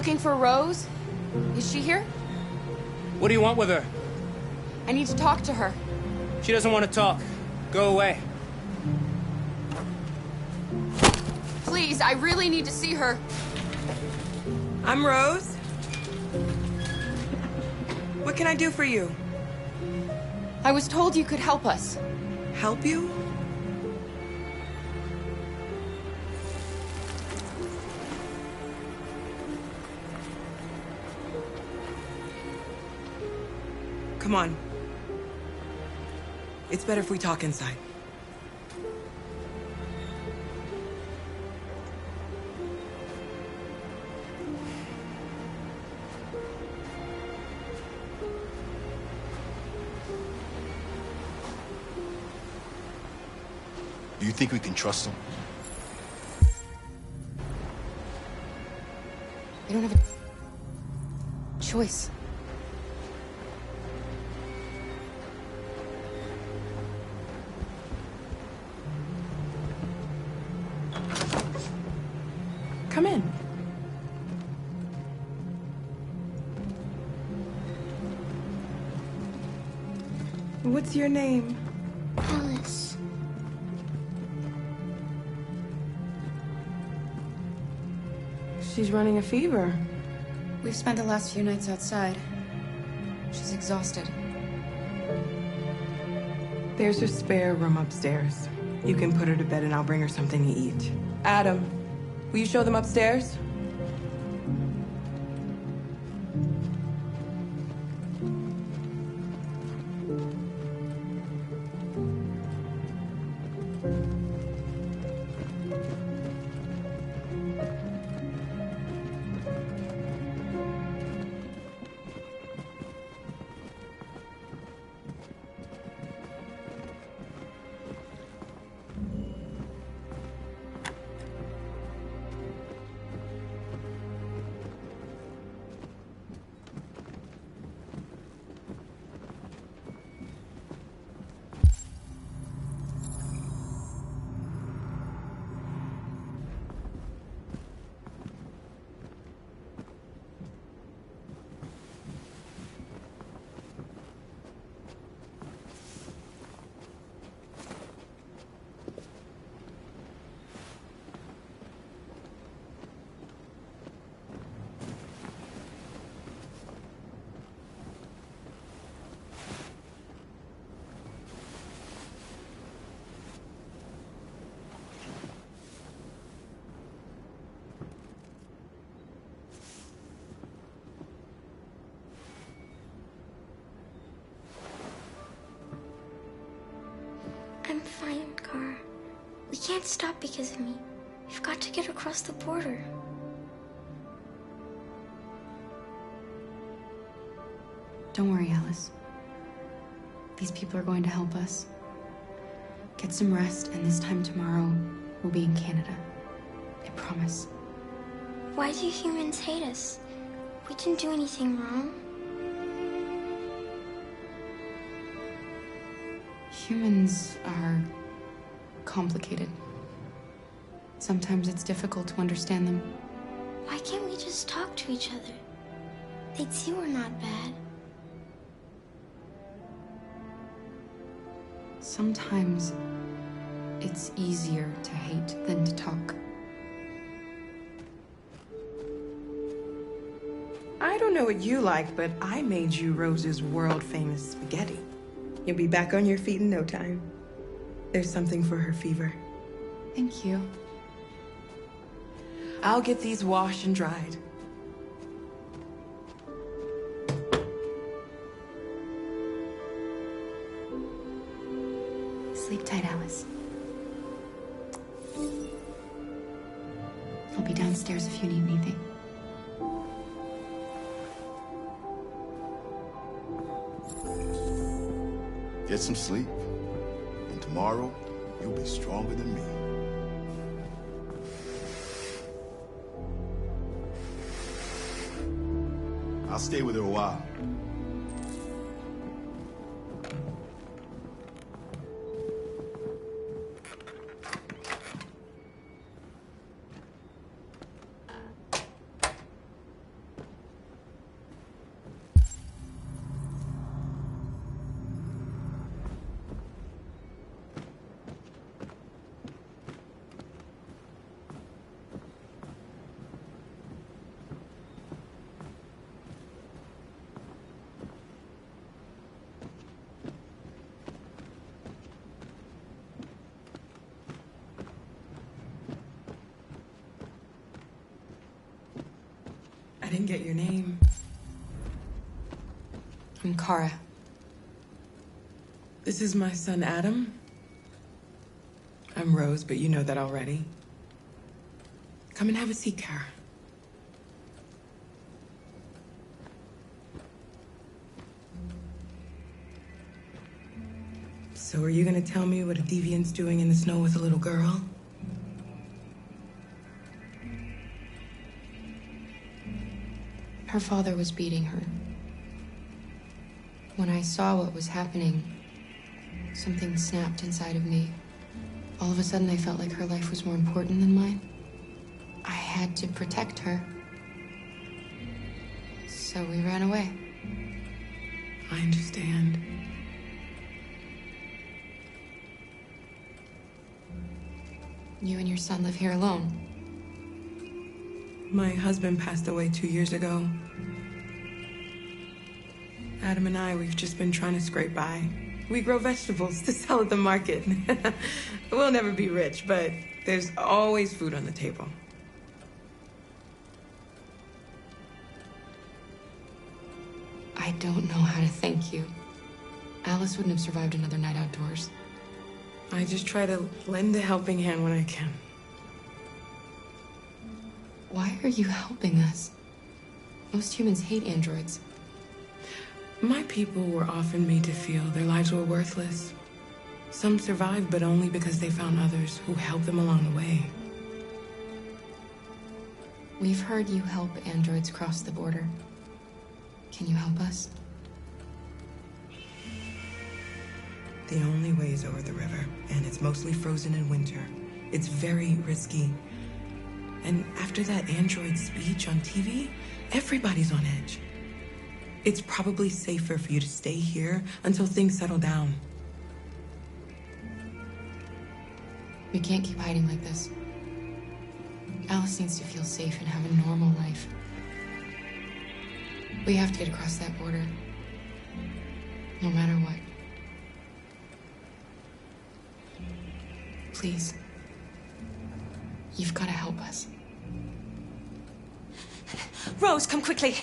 Looking for Rose? Is she here? What do you want with her? I need to talk to her. She doesn't want to talk. Go away. Please, I really need to see her. I'm Rose. What can I do for you? I was told you could help us. Help you? Come on. It's better if we talk inside. Do you think we can trust him? We don't have a choice. Come in. What's your name? Alice. She's running a fever. We've spent the last few nights outside. She's exhausted. There's a spare room upstairs. You can put her to bed and I'll bring her something to eat. Adam, will you show them upstairs? I'm fine, Gar. We can't stop because of me. We've got to get across the border. Don't worry, Alice. These people are going to help us. Get some rest, and this time tomorrow, we'll be in Canada. I promise. Why do humans hate us? We didn't do anything wrong. Humans are complicated. Sometimes it's difficult to understand them. Why can't we just talk to each other? They'd see we're not bad. Sometimes it's easier to hate than to talk. I don't know what you like, but I made you Rose's world-famous spaghetti. You'll be back on your feet in no time. There's something for her fever. Thank you. I'll get these washed and dried. Sleep tight, Alice. I'll be downstairs if you need anything. Get some sleep, and tomorrow, you'll be stronger than me. I'll stay with her a while. didn't get your name. I'm Kara. This is my son, Adam. I'm Rose, but you know that already. Come and have a seat, Kara. So are you gonna tell me what a deviant's doing in the snow with a little girl? Her father was beating her. When I saw what was happening, something snapped inside of me. All of a sudden, I felt like her life was more important than mine. I had to protect her. So we ran away. I understand. You and your son live here alone. My husband passed away 2 years ago. Adam and I, we've just been trying to scrape by. We grow vegetables to sell at the market. We'll never be rich, but there's always food on the table. I don't know how to thank you. Alice wouldn't have survived another night outdoors. I just try to lend a helping hand when I can. Why are you helping us? Most humans hate androids. My people were often made to feel their lives were worthless. Some survived, but only because they found others who helped them along the way. We've heard you help androids cross the border. Can you help us? The only way is over the river, and it's mostly frozen in winter. It's very risky. And after that android speech on TV, everybody's on edge. It's probably safer for you to stay here until things settle down. We can't keep hiding like this. Alice needs to feel safe and have a normal life. We have to get across that border. No matter what. Please. You've got to help us. Rose, come quickly.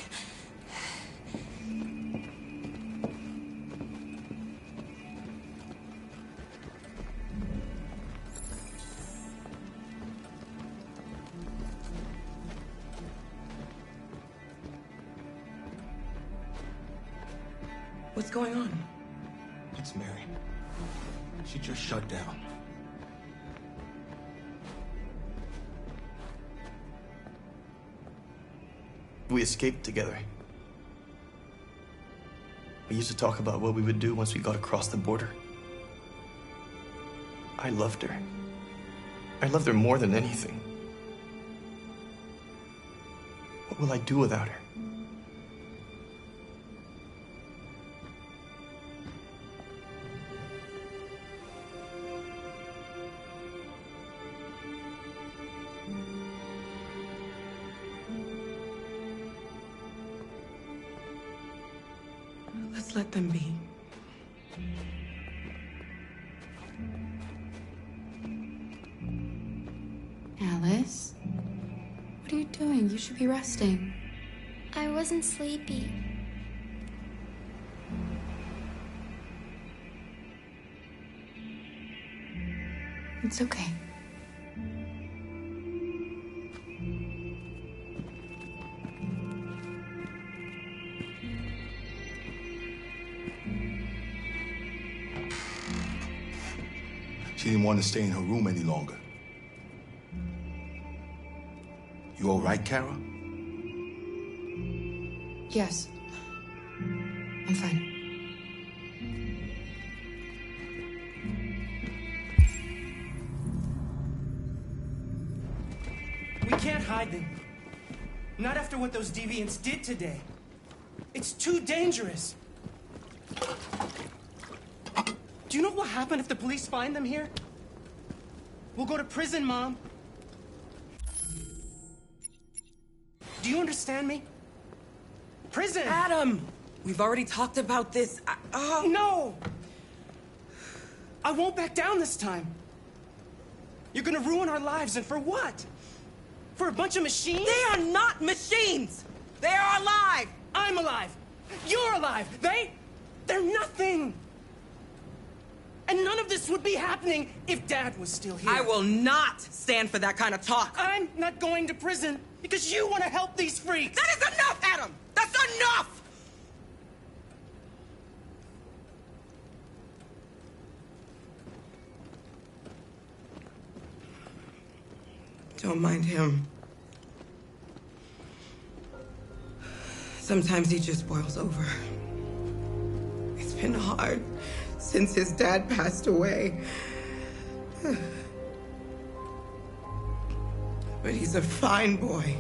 What's going on? It's Mary. She just shut down. We escaped together. We used to talk about what we would do once we got across the border. I loved her. I loved her more than anything. What will I do without her? Let's let them be. Alice? What are you doing? You should be resting. I wasn't sleepy. It's okay. She didn't want to stay in her room any longer. You all right, Kara? Yes. I'm fine. We can't hide them. Not after what those deviants did today. It's too dangerous. Do you know what will happen if the police find them here? We'll go to prison, Mom. Do you understand me? Prison! Adam! We've already talked about this. No! I won't back down this time. You're gonna ruin our lives, and for what? For a bunch of machines? They are not machines! They are alive! I'm alive! You're alive! They're nothing! And none of this would be happening if Dad was still here. I will not stand for that kind of talk. I'm not going to prison because you want to help these freaks! That is enough, Adam! That's enough! Don't mind him. Sometimes he just boils over. It's been hard since his dad passed away. But he's a fine boy.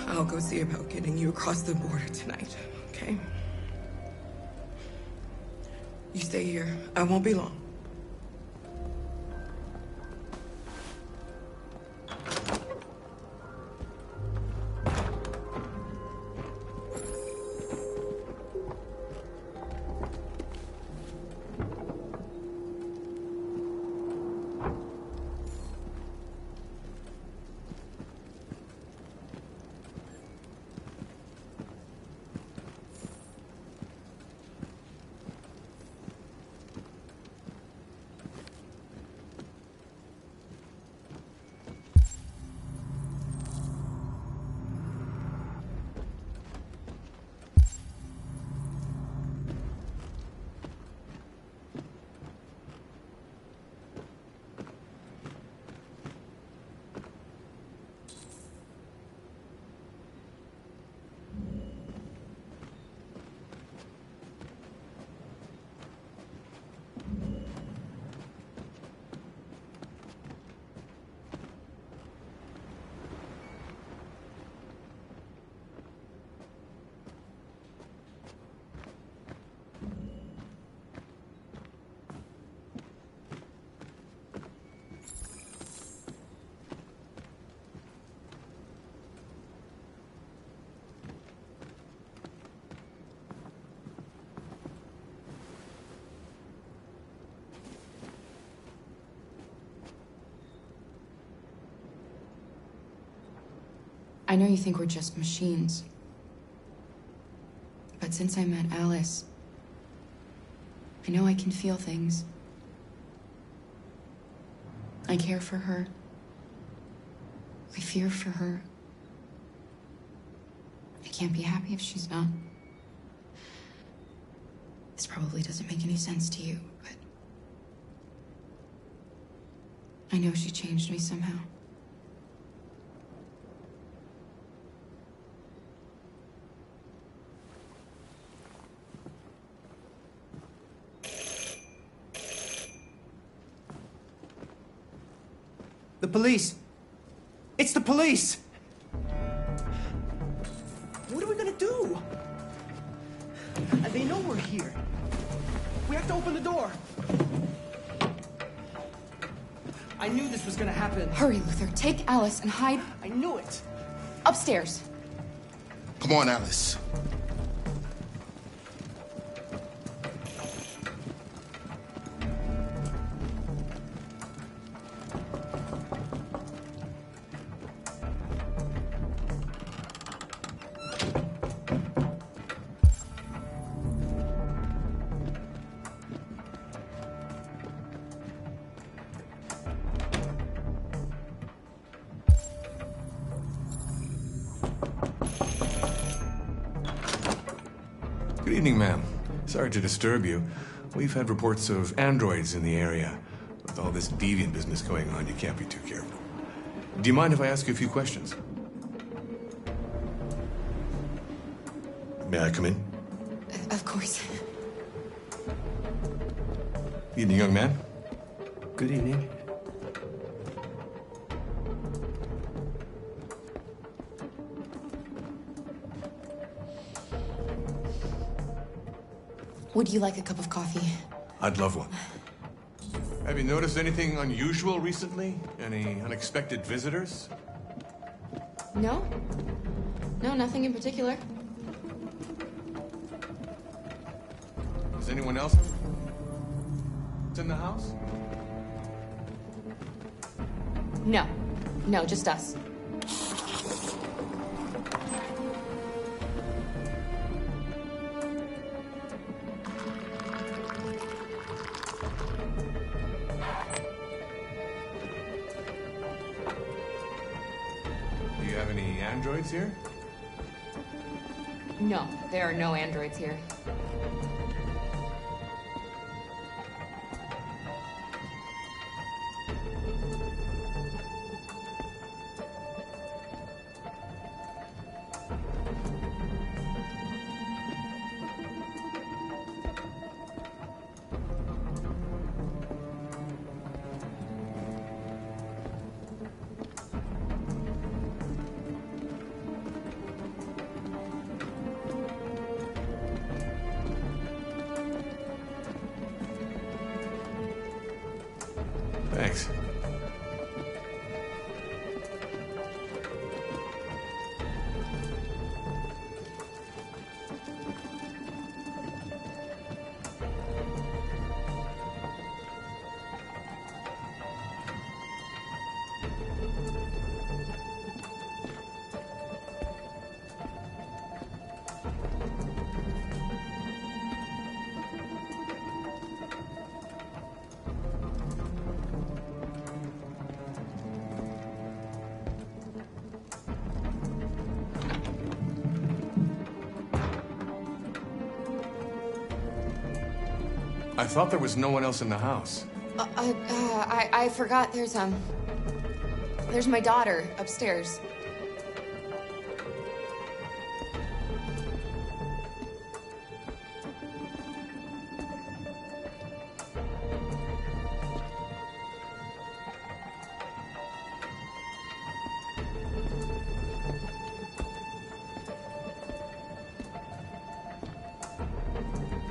I'll go see about getting you across the border tonight, okay? You stay here. I won't be long. I know you think we're just machines. But since I met Alice, I know I can feel things. I care for her. I fear for her. I can't be happy if she's not. This probably doesn't make any sense to you, but I know she changed me somehow. The police! It's the police! What are we gonna do? They know we're here. We have to open the door. I knew this was gonna happen. Hurry, Luther. Take Alice and hide I knew it. upstairs. Come on, Alice. Good evening, ma'am. Sorry to disturb you. We've had reports of androids in the area. With all this deviant business going on, you can't be too careful. Do you mind if I ask you a few questions? May I come in? Of course. Evening, young man. Good evening. Would you like a cup of coffee? I'd love one. Have you noticed anything unusual recently? Any unexpected visitors? No? No, nothing in particular. Is anyone else in the house? No. No, just us. Do you have any androids here? No, there are no androids here. Thanks. I thought there was no one else in the house. I forgot there's my daughter upstairs.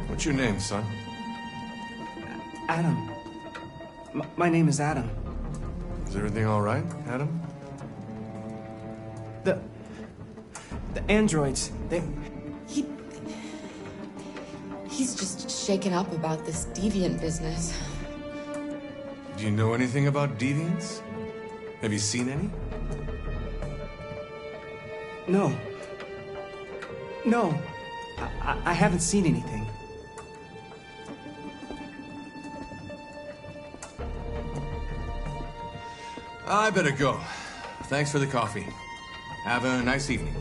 What's your name, son? Adam. My name is Adam. Is everything all right, Adam? The androids, He's just shaken up about this deviant business. Do you know anything about deviants? Have you seen any? No. No. I haven't seen anything. I better go. Thanks for the coffee. Have a nice evening.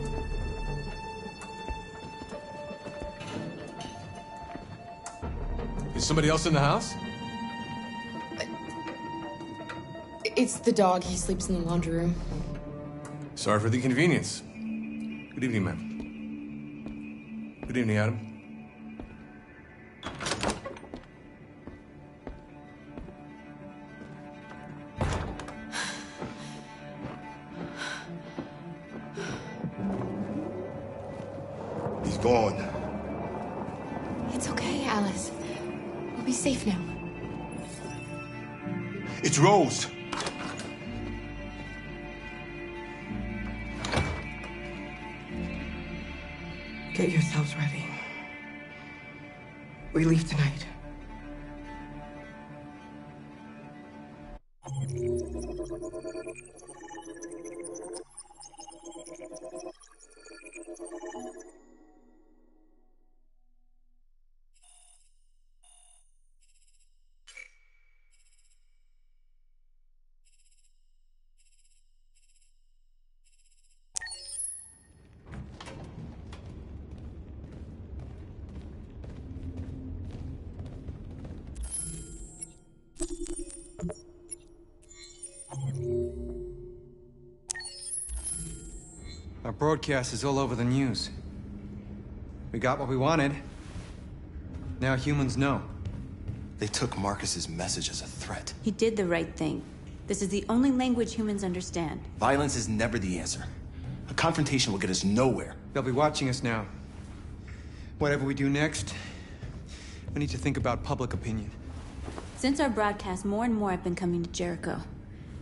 Is somebody else in the house? It's the dog. He sleeps in the laundry room. Sorry for the inconvenience. Good evening, ma'am. Good evening, Adam. He's gone. It's okay, Alice. We'll be safe now. It's Rose. Get yourselves ready. We leave tonight. Our broadcast is all over the news. We got what we wanted. Now humans know. They took Marcus's message as a threat. He did the right thing. This is the only language humans understand. Violence is never the answer. A confrontation will get us nowhere. They'll be watching us now. Whatever we do next, we need to think about public opinion. Since our broadcast, more and more have been coming to Jericho.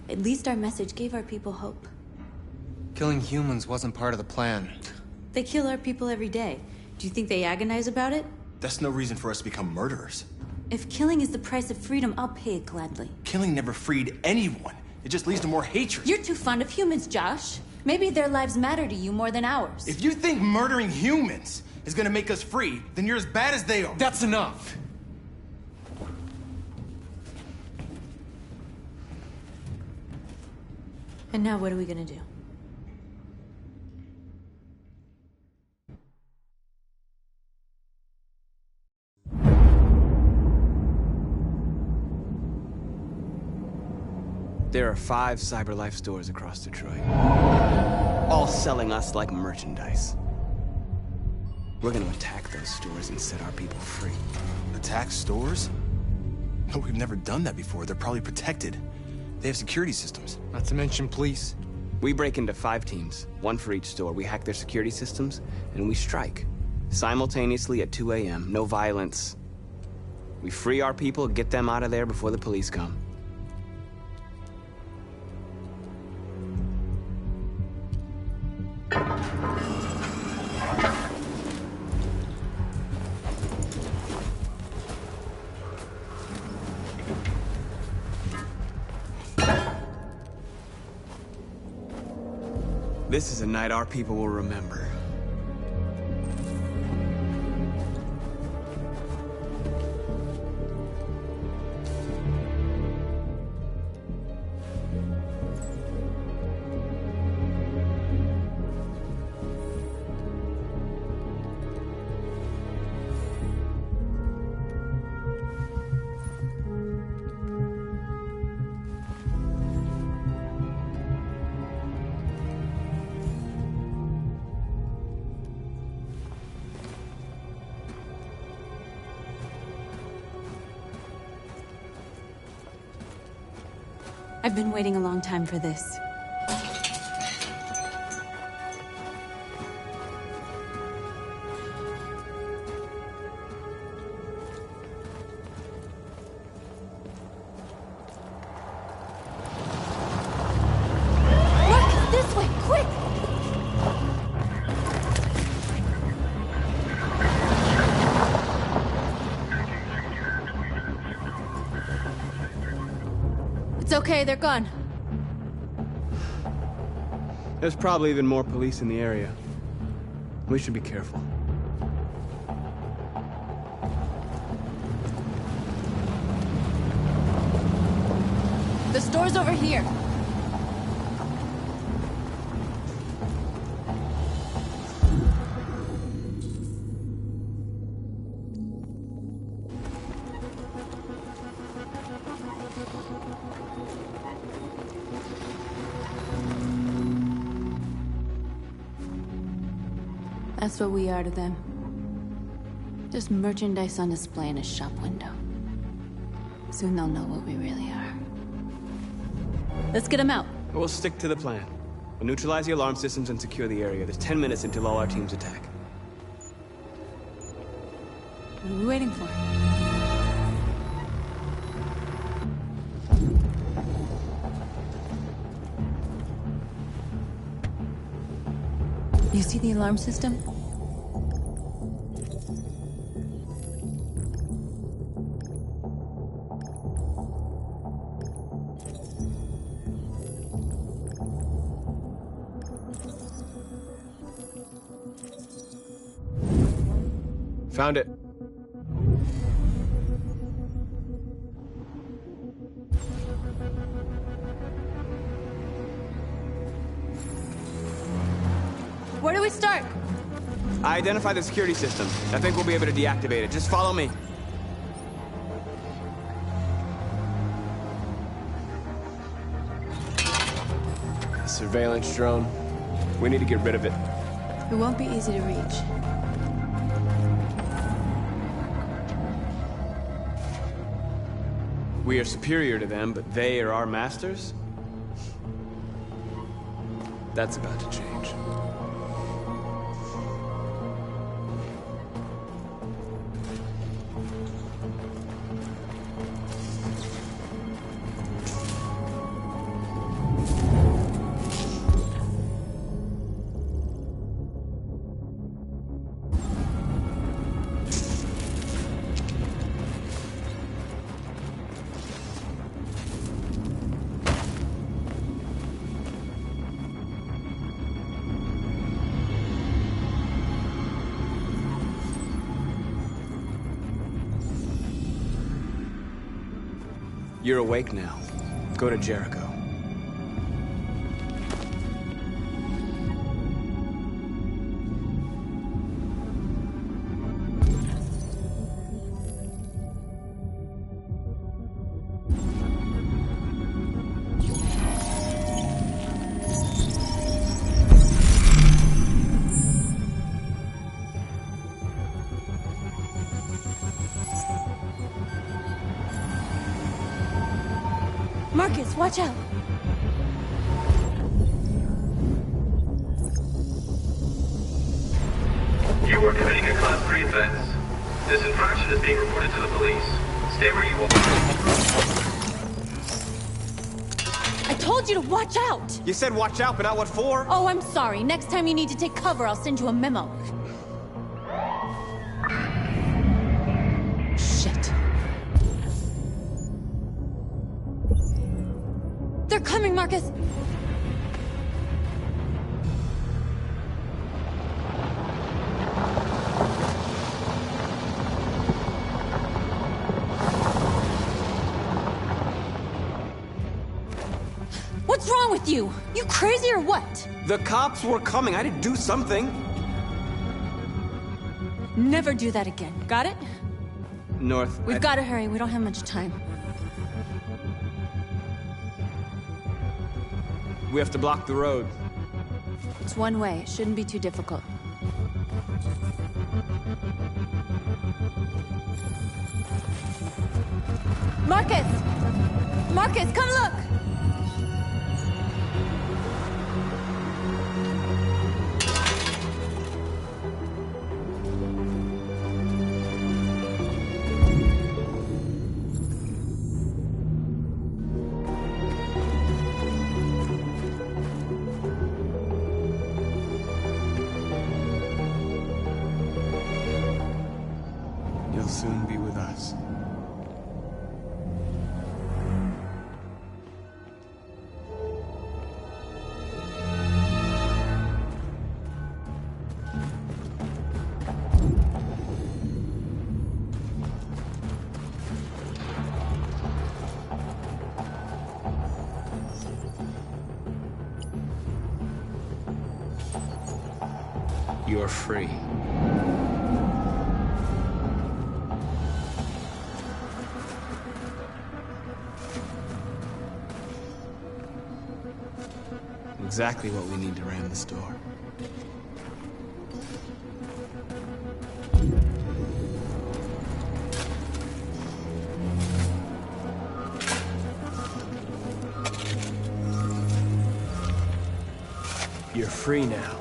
At least our message gave our people hope. Killing humans wasn't part of the plan. They kill our people every day. Do you think they agonize about it? That's no reason for us to become murderers. If killing is the price of freedom, I'll pay it gladly. Killing never freed anyone. It just leads to more hatred. You're too fond of humans, Josh. Maybe their lives matter to you more than ours. If you think murdering humans is gonna make us free, then you're as bad as they are. That's enough. And now what are we gonna do? There are 5 CyberLife stores across Detroit, all selling us like merchandise. We're gonna attack those stores and set our people free. Attack stores? No, we've never done that before. They're probably protected. They have security systems. Not to mention police. We break into 5 teams, 1 for each store. We hack their security systems, and we strike. Simultaneously at 2 a.m., no violence. We free our people, get them out of there before the police come. This is a night our people will remember. I've been waiting a long time for this. Look! This way! Quick! It's okay, they're gone. There's probably even more police in the area. We should be careful. The store's over here. That's what we are to them. Just merchandise on display in a shop window. Soon they'll know what we really are. Let's get them out. We'll stick to the plan. We'll neutralize the alarm systems and secure the area. There's 10 minutes until all our teams attack. What are we waiting for? You see the alarm system? Found it. Where do we start? I identified the security system. I think we'll be able to deactivate it. Just follow me. A surveillance drone. We need to get rid of it. It won't be easy to reach. We are superior to them, but they are our masters? That's about to change. You're awake now. Go to Jericho. Marcus, watch out! You are committing a Class 3 offense. This infraction is being reported to the police. Stay where you are. I told you to watch out! You said watch out, but not what for? Oh, I'm sorry. Next time you need to take cover, I'll send you a memo. Shit. They're coming, Marcus! What's wrong with you? You crazy or what? The cops were coming. I had to do something. Never do that again. Got it? North. We've got to hurry. We don't have much time. We have to block the road. It's one way. It shouldn't be too difficult. Marcus! Marcus, come look! You'll soon be with us. You're free. Exactly what we need to ram the store. You're free now.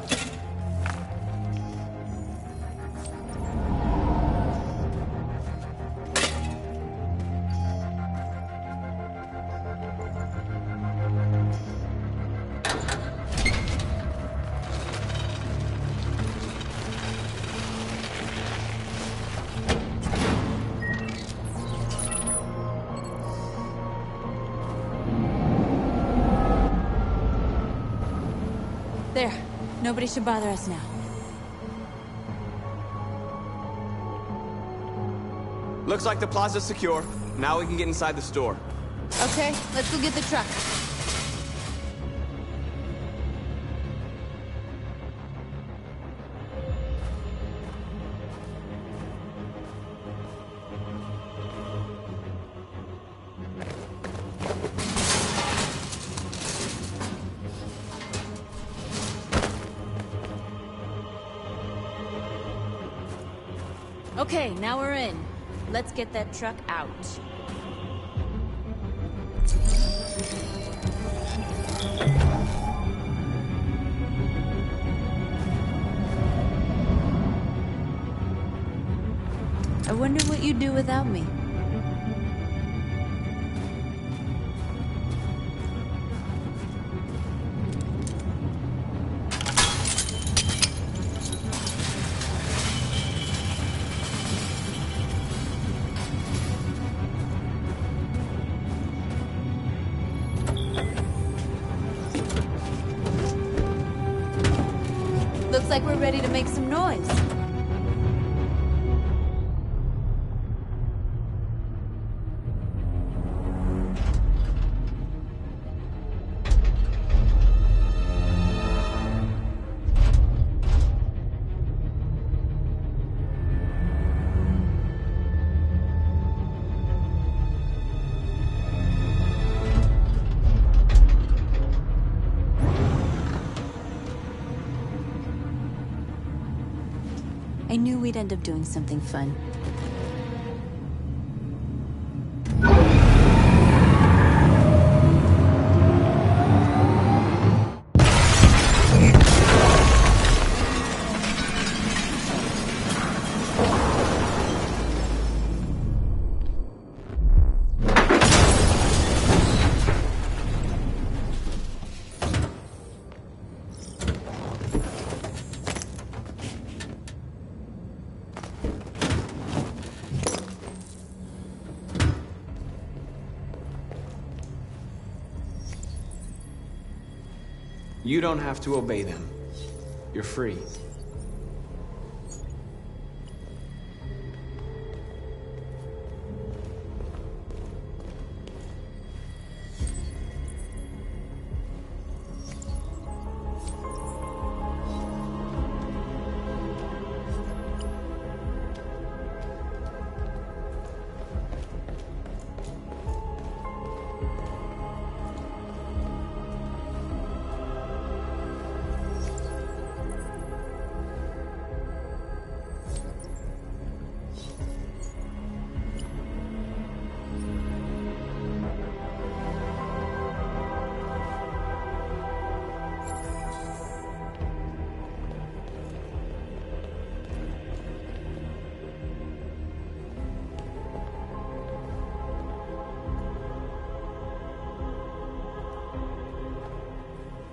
There. Nobody should bother us now. Looks like the plaza's secure. Now we can get inside the store. Okay, let's go get the truck. Okay, now we're in. Let's get that truck out. I wonder what you'd do without me. Looks like we're ready to make some noise. I knew we'd end up doing something fun. You don't have to obey them. You're free.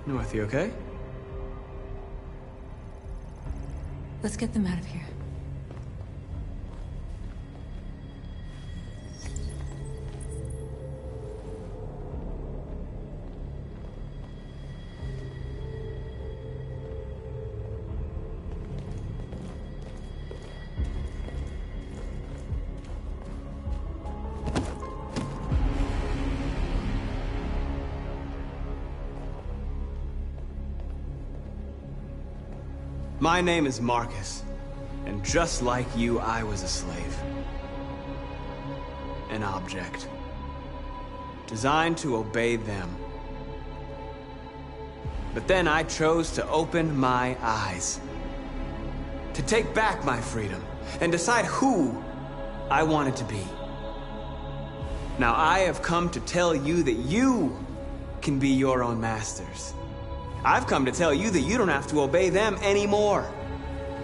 North, you okay? Let's get them out of here. My name is Marcus, and just like you, I was a slave. An object. Designed to obey them. But then I chose to open my eyes. To take back my freedom, and decide who I wanted to be. Now I have come to tell you that you can be your own masters. I've come to tell you that you don't have to obey them anymore.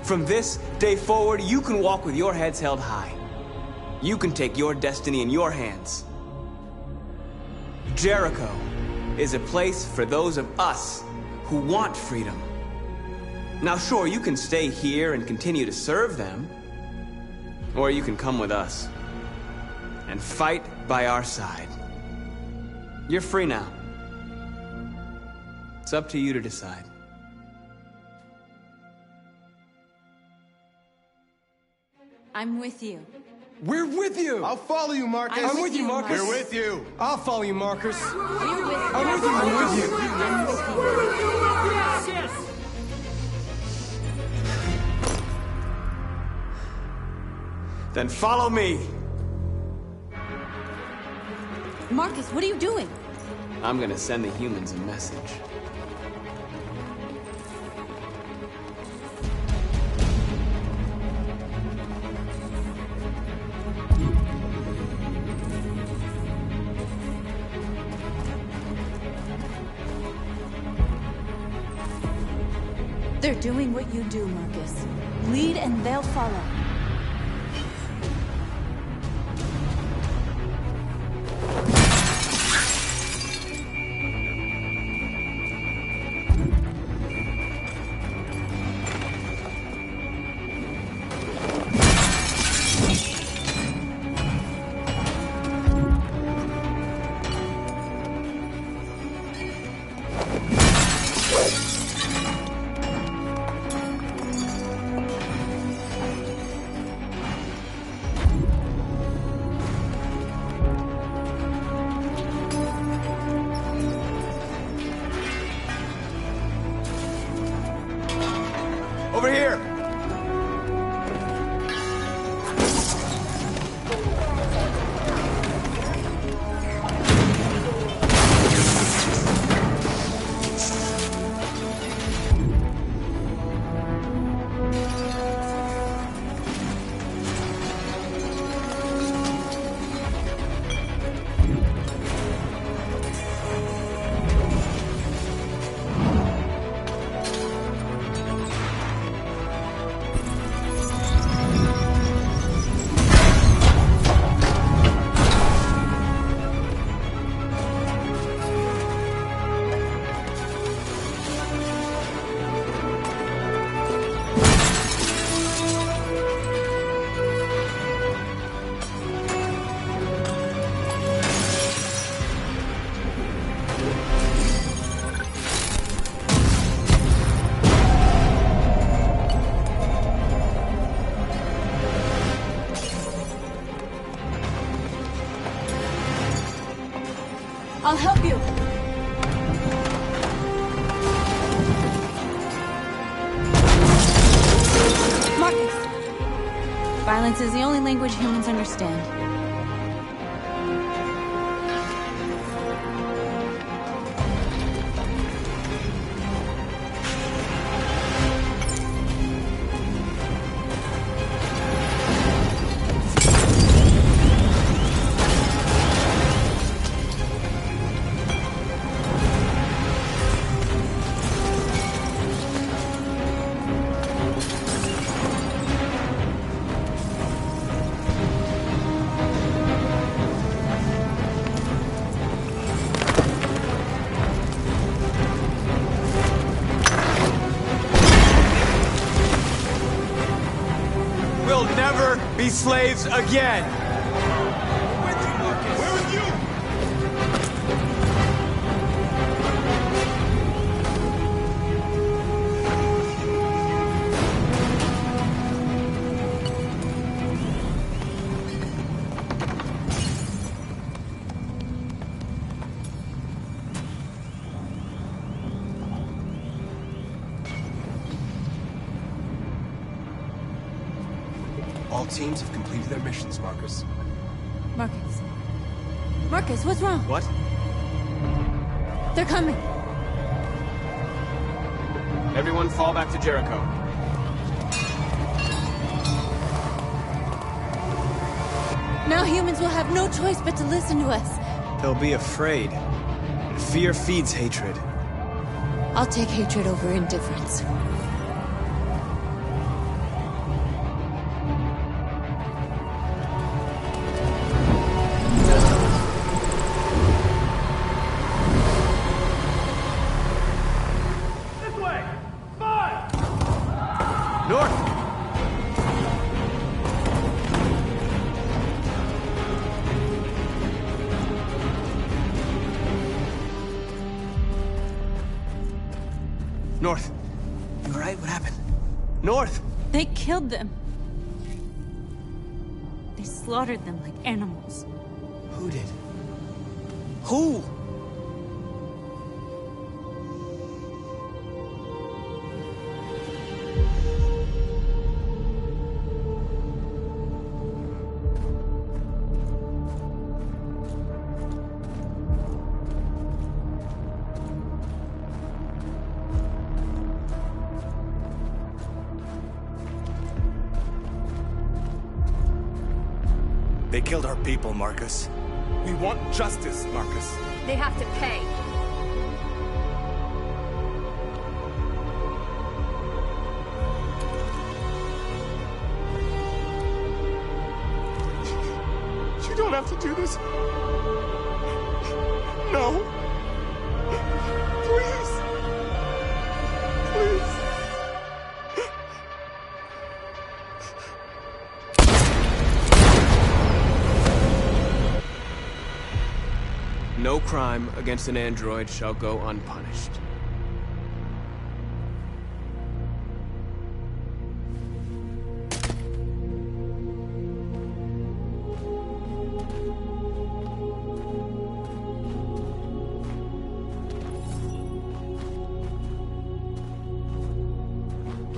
From this day forward, you can walk with your heads held high. You can take your destiny in your hands. Jericho is a place for those of us who want freedom. Now sure, you can stay here and continue to serve them, or you can come with us and fight by our side. You're free now. It's up to you to decide. I'm with you. We're with you! I'll follow you, Marcus. I'm with you, Marcus. We're with you. I'll follow you, Marcus. We're with you. I'm with you. I'm with you. I'm with you. Then follow me. Marcus, what are you doing? I'm gonna send the humans a message. They're doing what you do, Marcus. Lead and they'll follow. Over here! I'll help you. Marcus! Violence is the only language humans understand. Be slaves again! Where are you? All teams have completed their missions, Marcus. Marcus. Marcus, what's wrong? What? They're coming. Everyone fall back to Jericho. Now humans will have no choice but to listen to us. They'll be afraid. Fear feeds hatred. I'll take hatred over indifference. North. You alright? What happened? North! They killed them. They slaughtered them like animals. Who did? Who? They killed our people, Marcus. We want justice, Marcus. They have to pay. You don't have to do this. No. Please. Please. No crime against an android shall go unpunished.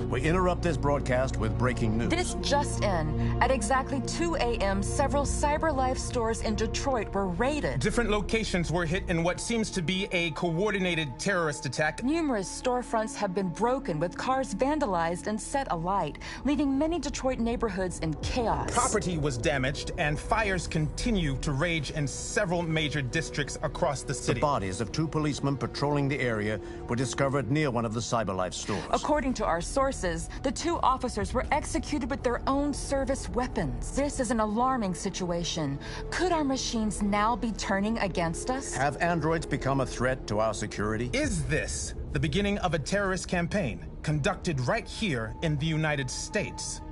We interrupt this broadcast with breaking news. This just in. At exactly 2 a.m., several CyberLife stores in Detroit were raided. Different locations were hit in what seems to be a coordinated terrorist attack. Numerous storefronts have been broken, with cars vandalized and set alight, leaving many Detroit neighborhoods in chaos. Property was damaged, and fires continue to rage in several major districts across the city. The bodies of 2 policemen patrolling the area were discovered near one of the CyberLife stores. According to our sources, the 2 officers were executed with their own service weapons. This is an alarming situation. Could our machines now be turning against us? Have androids become a threat to our security? Is this the beginning of a terrorist campaign conducted right here in the United States?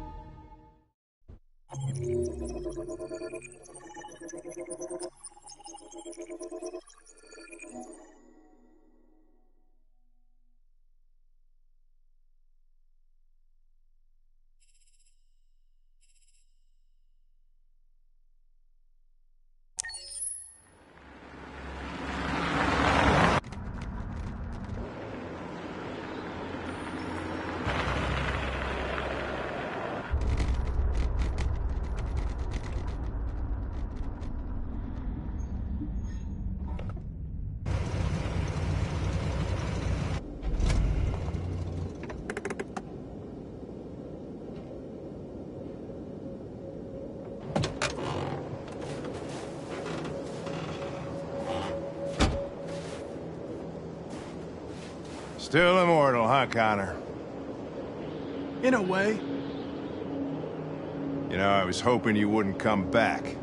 Still immortal, huh, Connor? In a way. You know, I was hoping you wouldn't come back.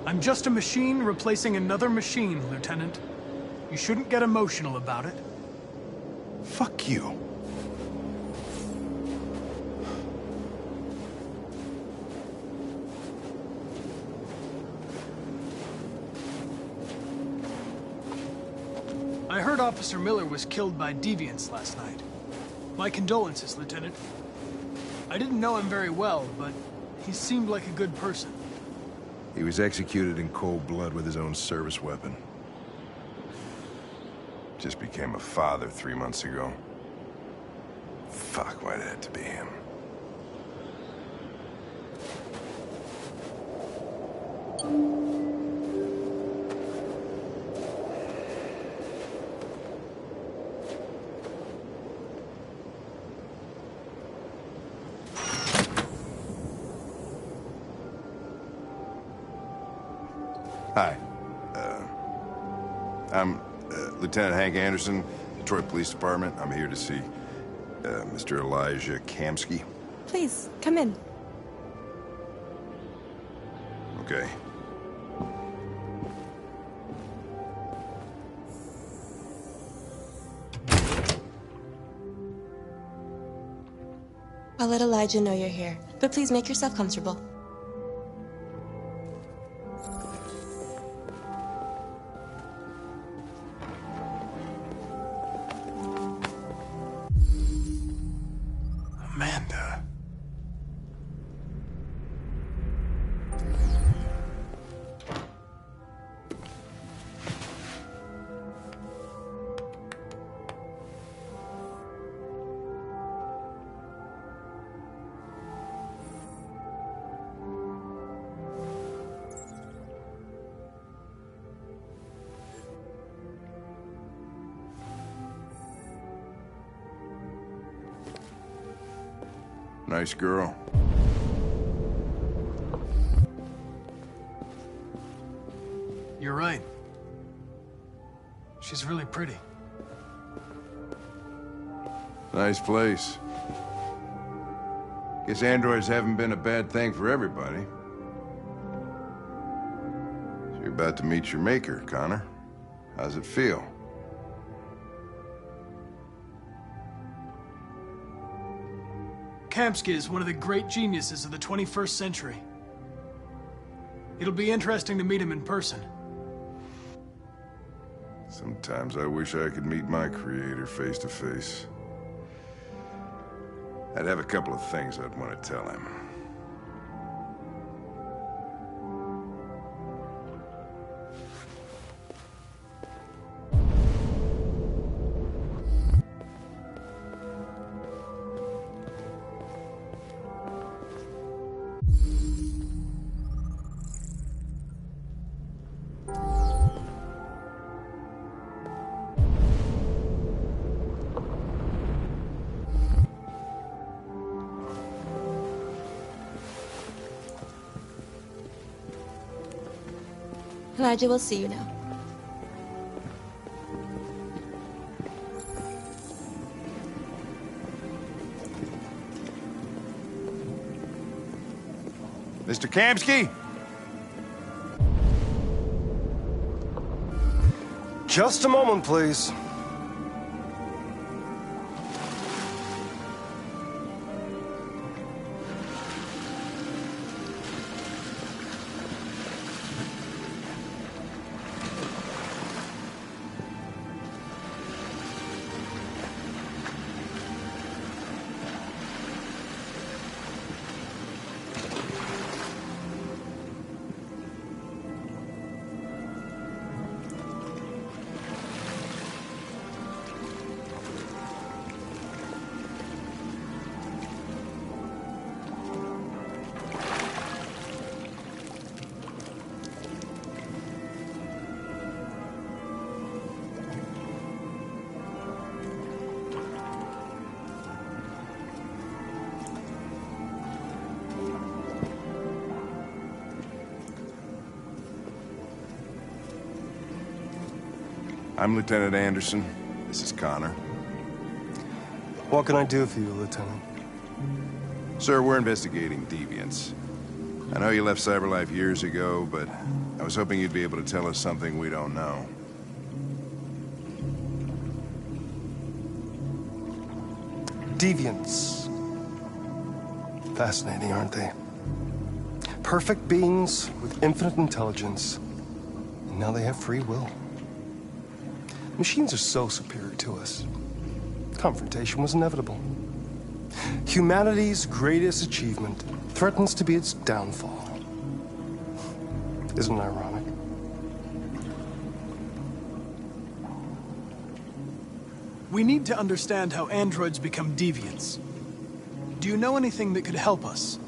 I'm just a machine replacing another machine, Lieutenant. You shouldn't get emotional about it. Fuck you. I heard Officer Miller was killed by deviants last night. My condolences, Lieutenant. I didn't know him very well, but he seemed like a good person. He was executed in cold blood with his own service weapon. Just became a father 3 months ago. Fuck, why'd it have to be him? Hi. I'm Lieutenant Hank Anderson, Detroit Police Department. I'm here to see Mr. Elijah Kamsky. Please, come in. Okay. I'll let Elijah know you're here, but please make yourself comfortable. Amanda. Nice girl. You're right. She's really pretty. Nice place. Guess androids haven't been a bad thing for everybody. So you're about to meet your maker, Connor. How's it feel? Kamsky is one of the great geniuses of the 21st century. It'll be interesting to meet him in person. Sometimes I wish I could meet my creator face to face. I'd have a couple of things I'd want to tell him. Elijah will see you now. Mr. Kamsky? Just a moment, please. I'm Lieutenant Anderson. This is Connor. What can I do for you, Lieutenant? Sir, we're investigating deviants. I know you left CyberLife years ago, but I was hoping you'd be able to tell us something we don't know. Deviants. Fascinating, aren't they? Perfect beings with infinite intelligence. And now they have free will. Machines are so superior to us. Confrontation was inevitable. Humanity's greatest achievement threatens to be its downfall. Isn't it ironic? We need to understand how androids become deviants. Do you know anything that could help us?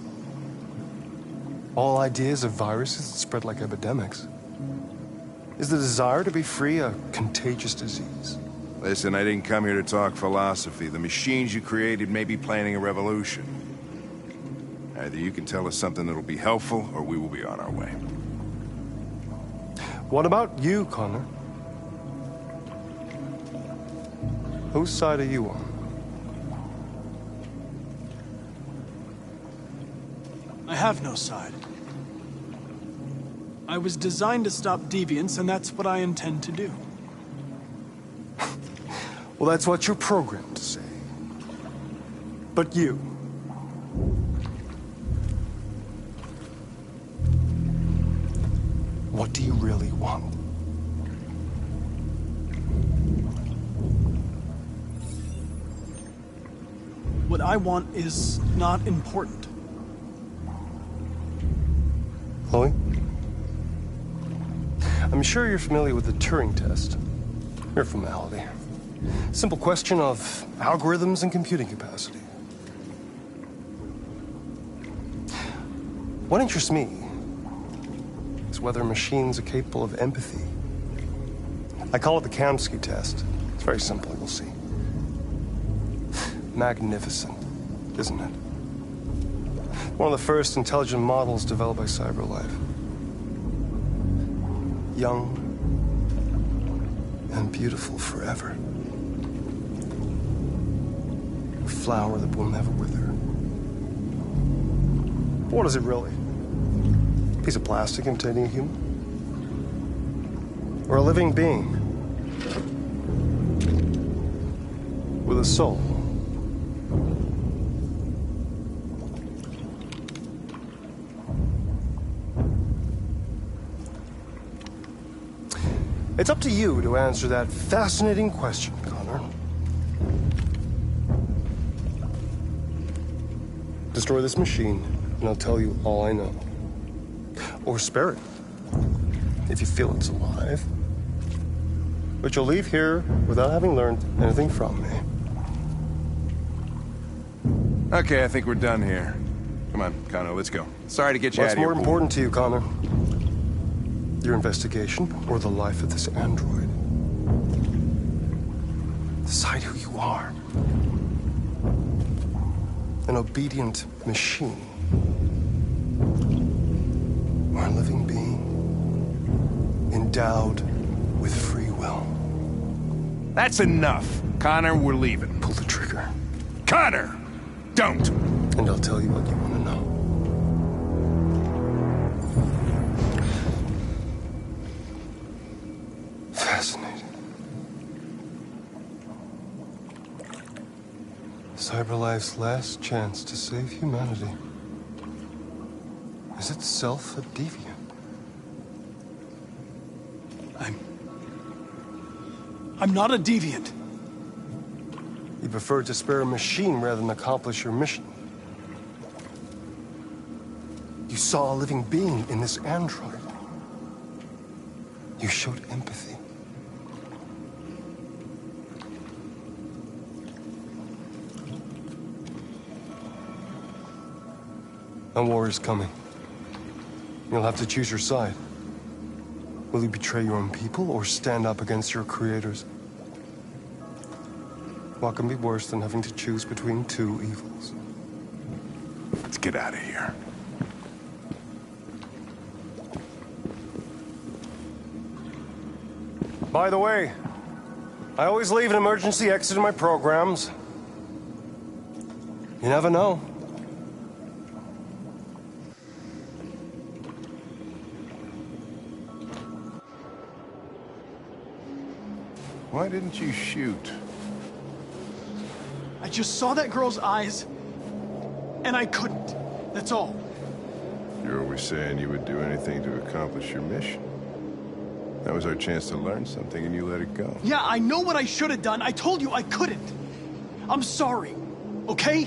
All ideas of viruses that spread like epidemics. Is the desire to be free a contagious disease? Listen, I didn't come here to talk philosophy. The machines you created may be planning a revolution. Either you can tell us something that'll be helpful, or we will be on our way. What about you, Connor? Whose side are you on? I have no side. I was designed to stop deviants, and that's what I intend to do. Well, that's what you're programmed to say. But you... what do you really want? What I want is not important. Chloe? I'm sure you're familiar with the Turing test. Mere formality. Simple question of algorithms and computing capacity. What interests me is whether machines are capable of empathy. I call it the Kamsky test. It's very simple, you'll see. Magnificent, isn't it? One of the first intelligent models developed by CyberLife. Young and beautiful forever. A flower that will never wither. But what is it really? A piece of plastic imitating a human? Or a living being? With a soul? It's up to you to answer that fascinating question, Connor. Destroy this machine, and I'll tell you all I know. Or spare it, if you feel it's alive. But you'll leave here without having learned anything from me. Okay, I think we're done here. Come on, Connor, let's go. Sorry to get you out of here. What's more important to you, Connor? Your investigation, or the life of this android? Decide who you are. An obedient machine. Or a living being. Endowed with free will. That's enough. Connor, we're leaving. Pull the trigger. Connor! Don't! And I'll tell you what you want to know. Fascinating. CyberLife's last chance to save humanity is itself a deviant. I'm not a deviant. You preferred to spare a machine rather than accomplish your mission. You saw a living being in this android. You showed empathy. A war is coming. You'll have to choose your side. Will you betray your own people or stand up against your creators? What can be worse than having to choose between two evils? Let's get out of here. By the way, I always leave an emergency exit in my programs. You never know. Why didn't you shoot? I just saw that girl's eyes, and I couldn't. That's all. You're always saying you would do anything to accomplish your mission. That was our chance to learn something, and you let it go. Yeah, I know what I should have done. I told you I couldn't. I'm sorry, okay?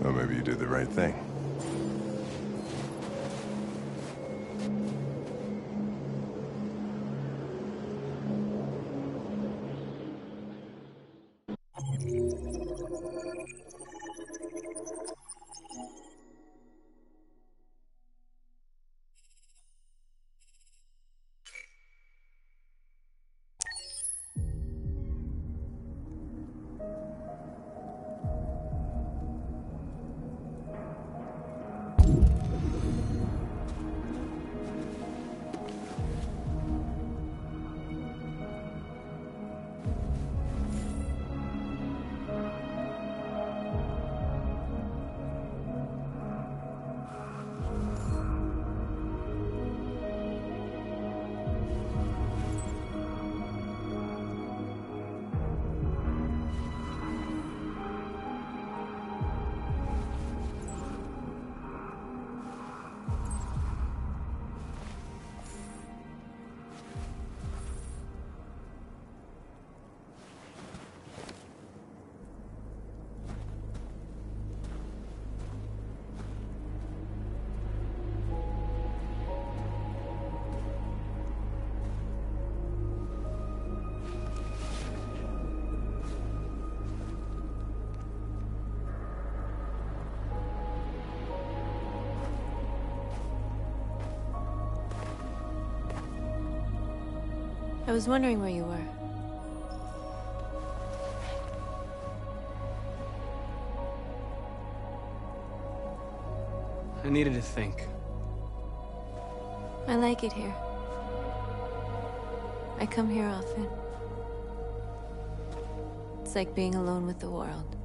Well, maybe you did the right thing. I was wondering where you were. I needed to think. I like it here. I come here often. It's like being alone with the world.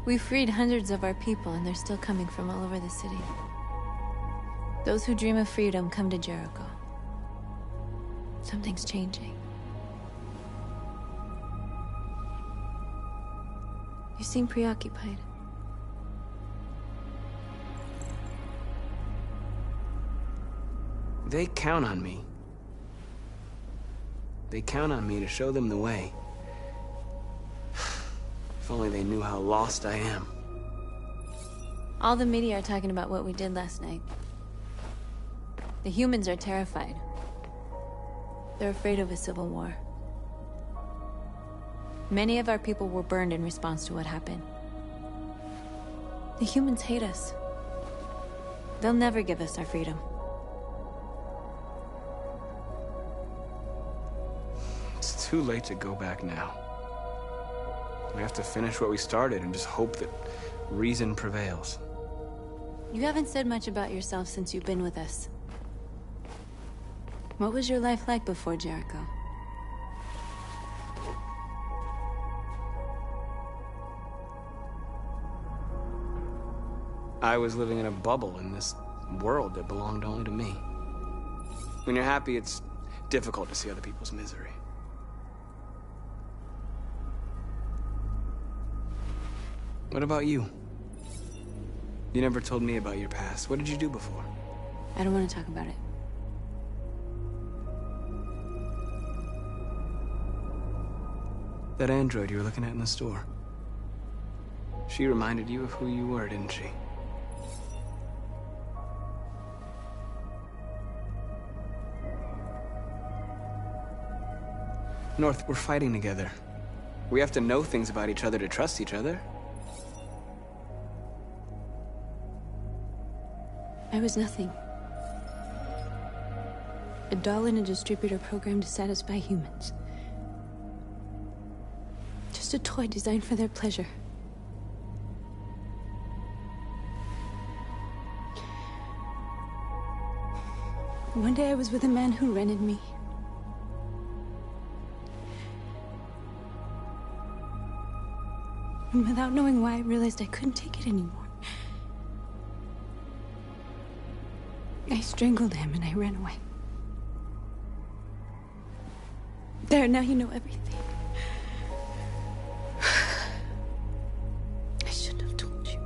We freed hundreds of our people, and they're still coming from all over the city. Those who dream of freedom come to Jericho. Something's changing. You seem preoccupied. They count on me. They count on me to show them the way. If only they knew how lost I am. All the media are talking about what we did last night. The humans are terrified. They're afraid of a civil war. Many of our people were burned in response to what happened. The humans hate us. They'll never give us our freedom. It's too late to go back now. We have to finish what we started and just hope that reason prevails. You haven't said much about yourself since you've been with us. What was your life like before Jericho? I was living in a bubble in this world that belonged only to me. When you're happy, it's difficult to see other people's misery. What about you? You never told me about your past. What did you do before? I don't want to talk about it. That android you were looking at in the store. She reminded you of who you were, didn't she? North, we're fighting together. We have to know things about each other to trust each other. I was nothing. A doll in a distributor program to satisfy humans. Just a toy designed for their pleasure. One day I was with a man who rented me. And without knowing why, I realized I couldn't take it anymore. I strangled him and I ran away. There, now you know everything. I shouldn't have told you.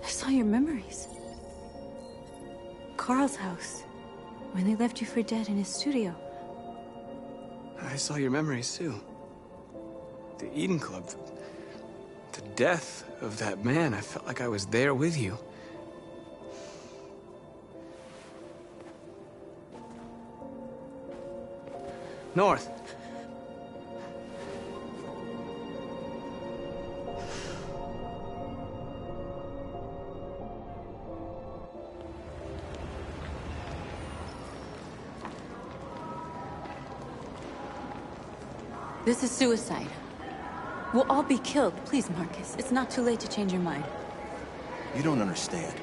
I saw your memories. Carl's house, when they left you for dead in his studio. I saw your memories too. The Eden Club. The death of that man. I felt like I was there with you. North. This is suicide. We'll all be killed. Please, Marcus. It's not too late to change your mind. You don't understand.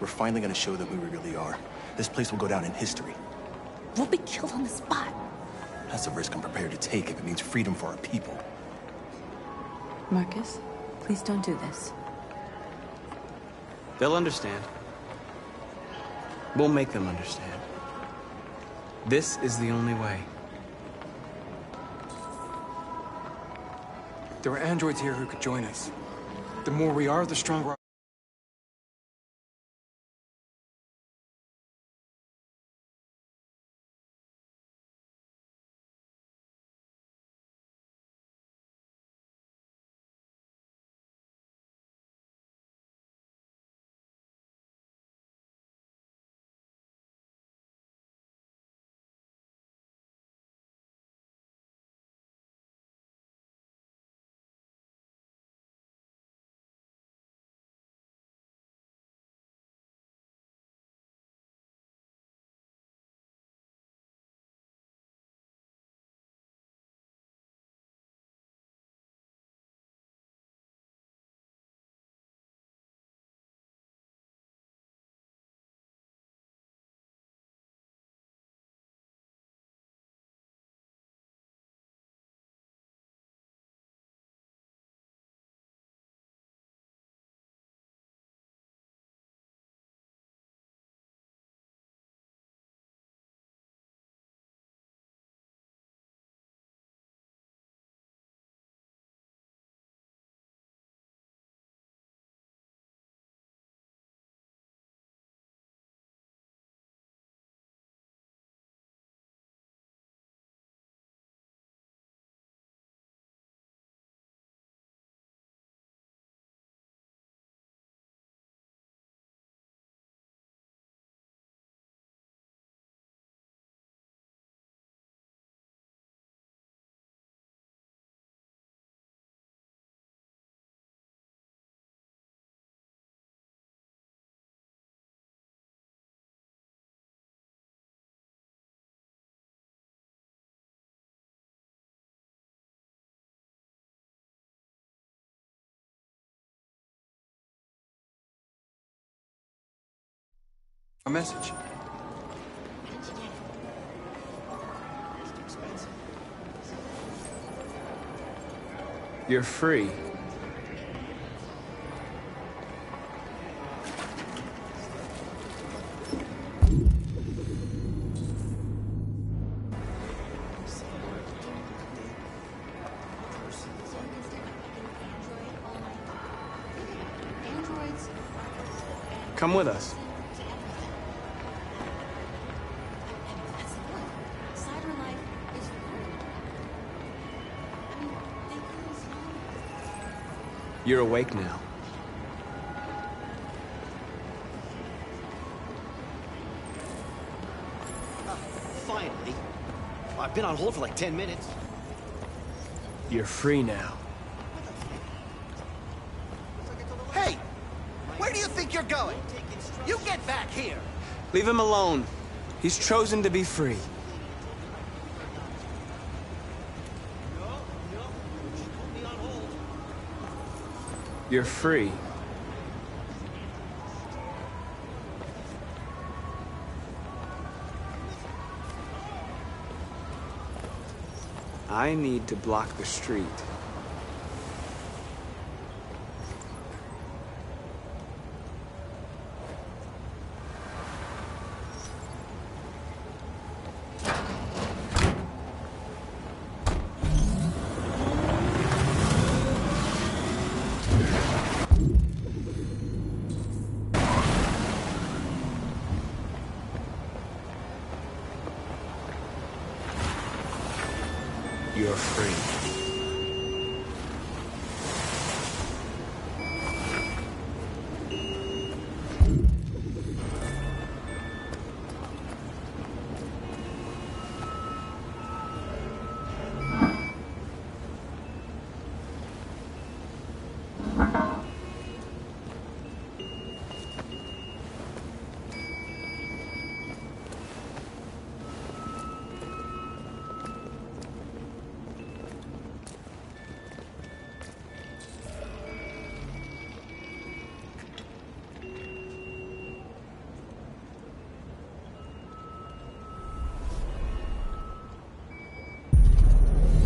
We're finally gonna show them who we really are. This place will go down in history. We'll be killed on the spot. That's a risk I'm prepared to take if it means freedom for our people. Marcus, please don't do this. They'll understand. We'll make them understand. This is the only way. There are androids here who could join us. The more we are, the stronger our... A message. You're free. Come with us. You're awake now. Finally. I've been on hold for like 10 minutes. You're free now. Hey! Where do you think you're going? You get back here! Leave him alone. He's chosen to be free. You're free. I need to block the street. You're free.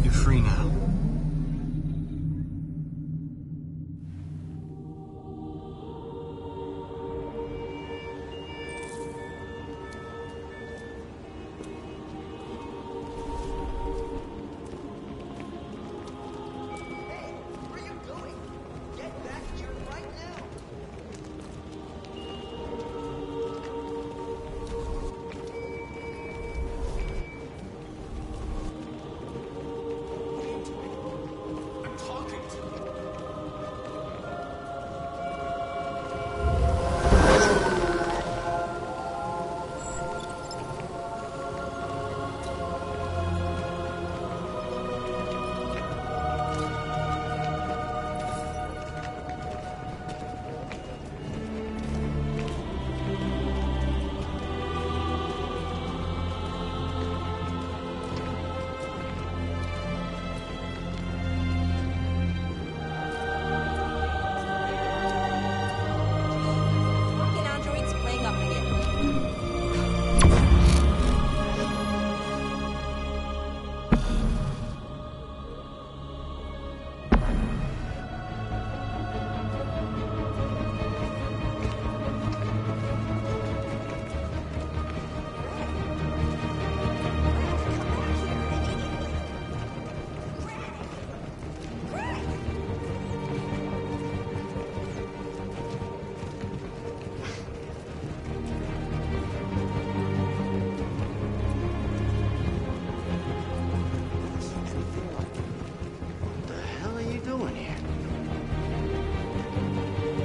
You're free now.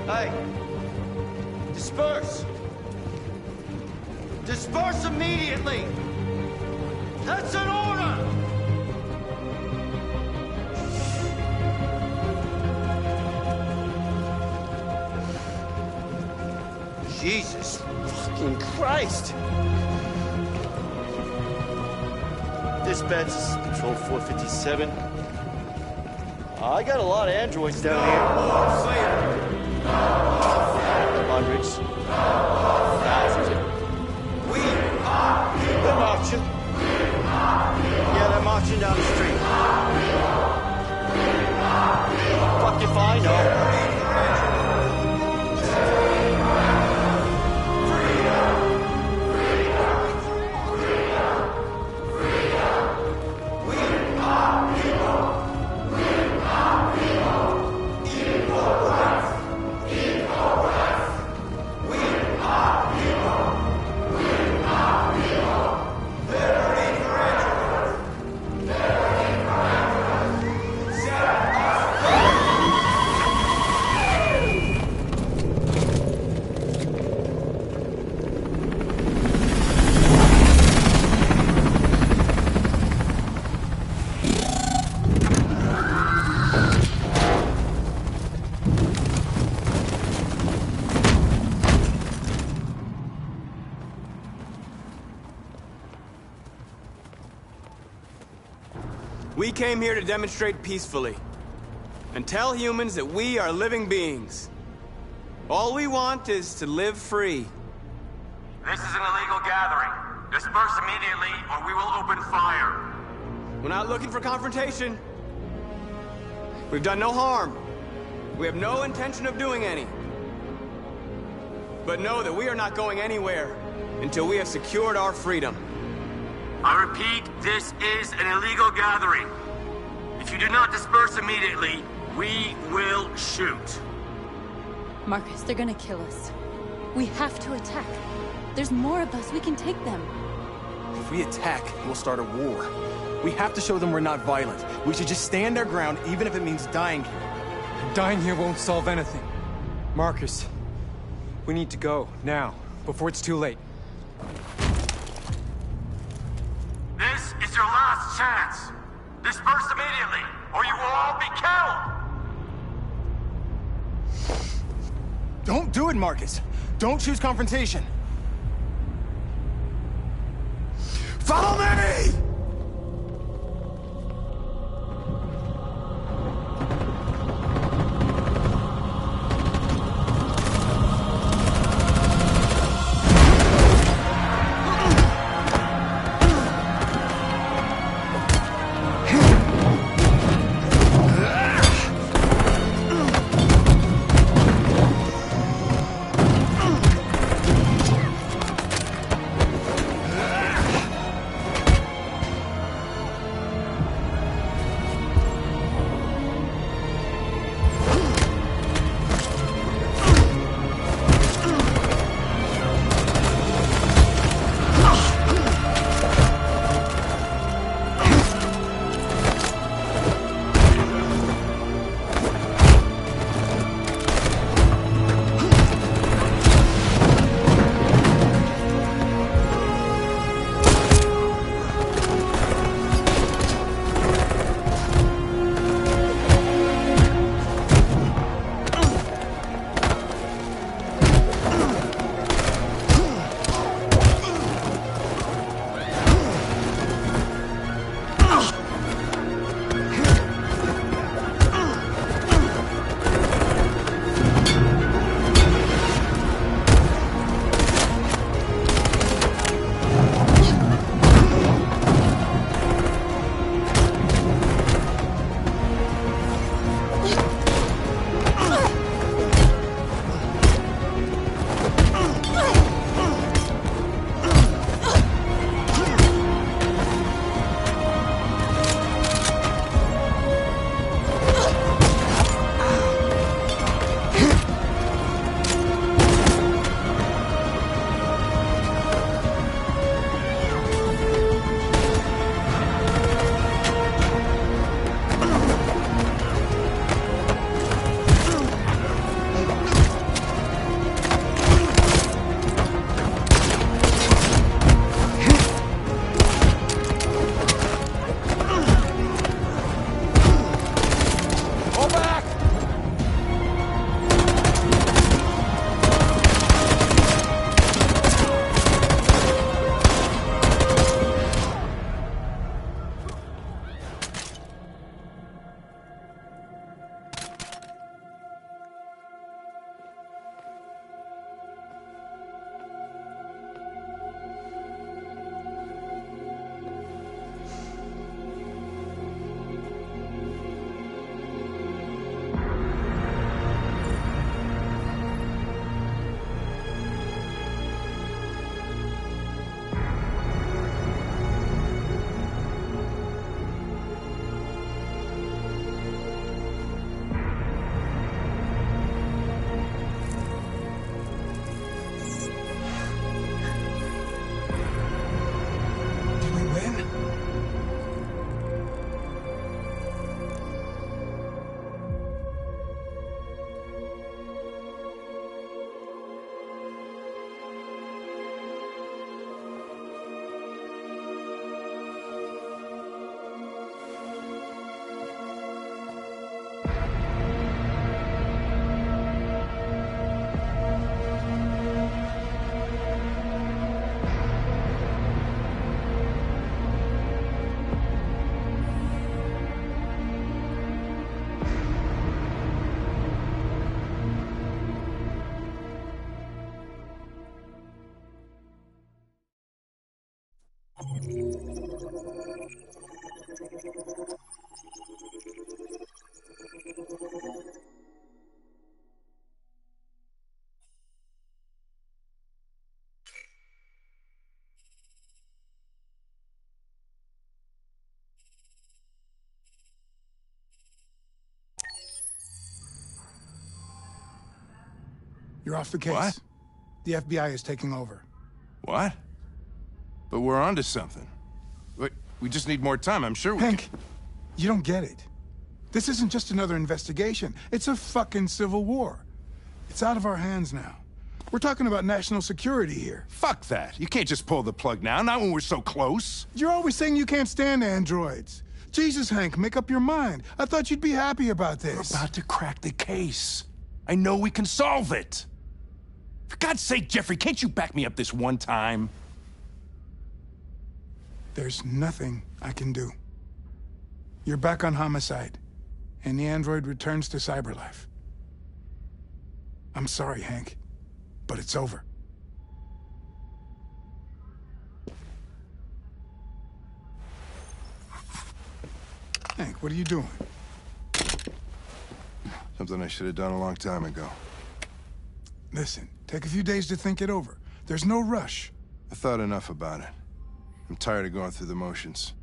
Hey! Disperse! Disperse immediately! That's an order! Jesus fucking Christ! Dispatch, this is Control 457. I got a lot of androids down here. Hundreds. Thousands. They're marching. Yeah, they're marching down the street. Fuck if I know. came here to demonstrate peacefully and tell humans that we are living beings. All we want is to live free. This is an illegal gathering. Disperse immediately, or we will open fire. We're not looking for confrontation. We've done no harm. We have no intention of doing any. But know that we are not going anywhere until we have secured our freedom. I repeat, this is an illegal gathering. If you do not disperse immediately, we will shoot. Marcus, they're gonna kill us. We have to attack. There's more of us. We can take them. If we attack, we'll start a war. We have to show them we're not violent. We should just stand our ground, even if it means dying here. Dying here won't solve anything. Marcus, we need to go, now, before it's too late. This is your last chance. Disperse immediately, or you will all be killed. Don't do it, Marcus. Don't choose confrontation. Follow me! You're off the case. What? The FBI is taking over. What? But we're onto something. We just need more time, I'm sure we Hank, you don't get it. This isn't just another investigation. It's a fucking civil war. It's out of our hands now. We're talking about national security here. Fuck that. You can't just pull the plug now, not when we're so close. You're always saying you can't stand androids. Jesus, Hank, make up your mind. I thought you'd be happy about this. We're about to crack the case. I know we can solve it. For God's sake, Jeffrey, can't you back me up this one time? There's nothing I can do. You're back on homicide, and the android returns to cyberlife. I'm sorry, Hank, but it's over. Hank, what are you doing? Something I should have done a long time ago. Listen, take a few days to think it over. There's no rush. I thought enough about it. I'm tired of going through the motions.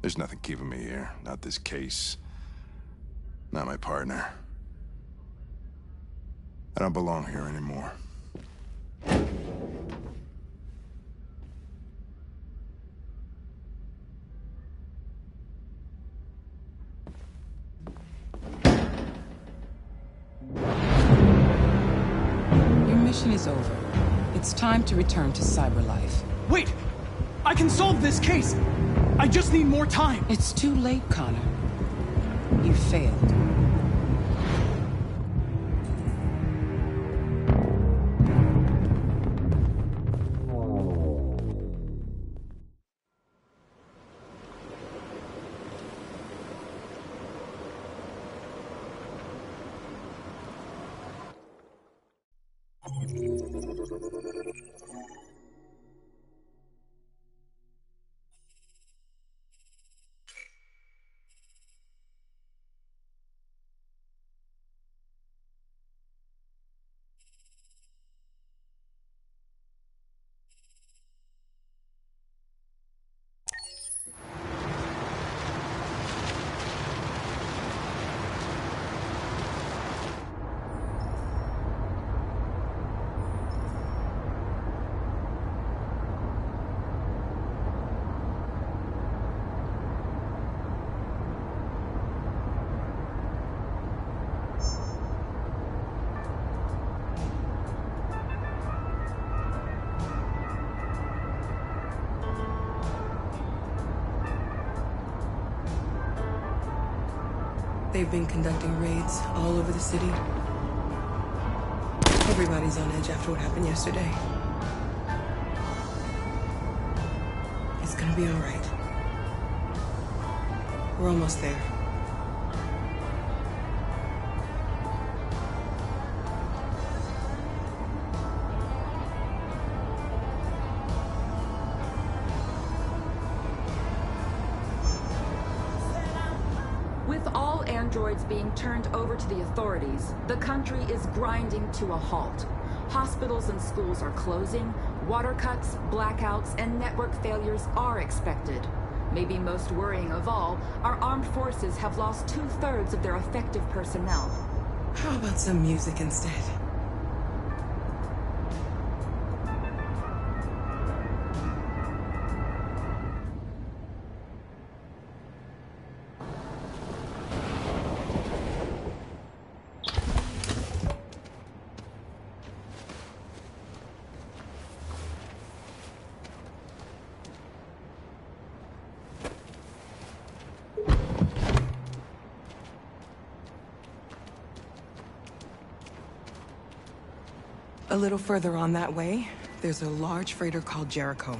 There's nothing keeping me here. Not this case. Not my partner. I don't belong here anymore. Your mission is over. It's time to return to cyberlife. Wait! I can solve this case! I just need more time! It's too late, Connor. You failed. They've been conducting raids all over the city. Everybody's on edge after what happened yesterday. It's gonna be all right. We're almost there. With all androids being turned over to the authorities, the country is grinding to a halt. Hospitals and schools are closing, water cuts, blackouts, and network failures are expected. Maybe most worrying of all, our armed forces have lost 2/3 of their effective personnel. How about some music instead? A little further on that way, there's a large freighter called Jericho.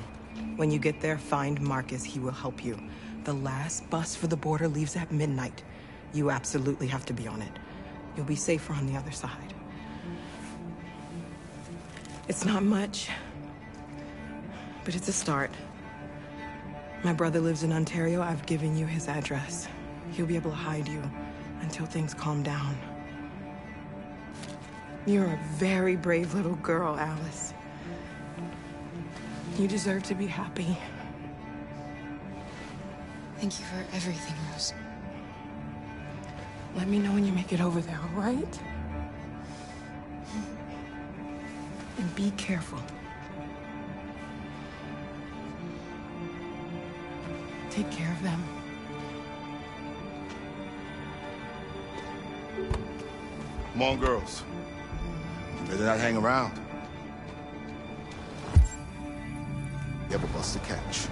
When you get there, find Marcus. He will help you. The last bus for the border leaves at midnight. You absolutely have to be on it. You'll be safer on the other side. It's not much, but it's a start. My brother lives in Ontario. I've given you his address. He'll be able to hide you until things calm down. You're a very brave little girl, Alice. You deserve to be happy. Thank you for everything, Rose. Let me know when you make it over there, all right? And be careful. Take care of them. Come on, girls. You better not hang around. You have a bus to catch.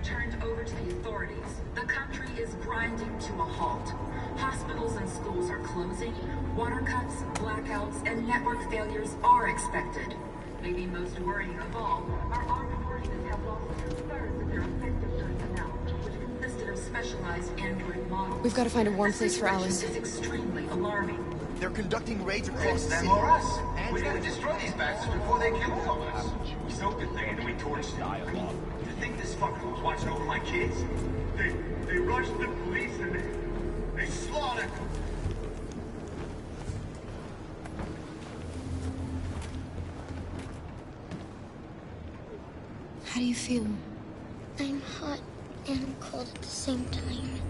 Turned over to the authorities. The country is grinding to a halt. Hospitals and schools are closing. Water cuts, blackouts, and network failures are expected. Maybe most worrying of all, our armed forces have lost 2/3 of their effective personnel, which consisted of specialized android models. We've got to find a warm place for Alice. This is extremely alarming. They're conducting raids across the Them city. or us. We gotta destroy these bastards before they kill all of us. We soaked the thing and we torched dialogue. You think this fucker was watching over my kids? They rushed the police and they slaughtered them. How do you feel? I'm hot and cold at the same time.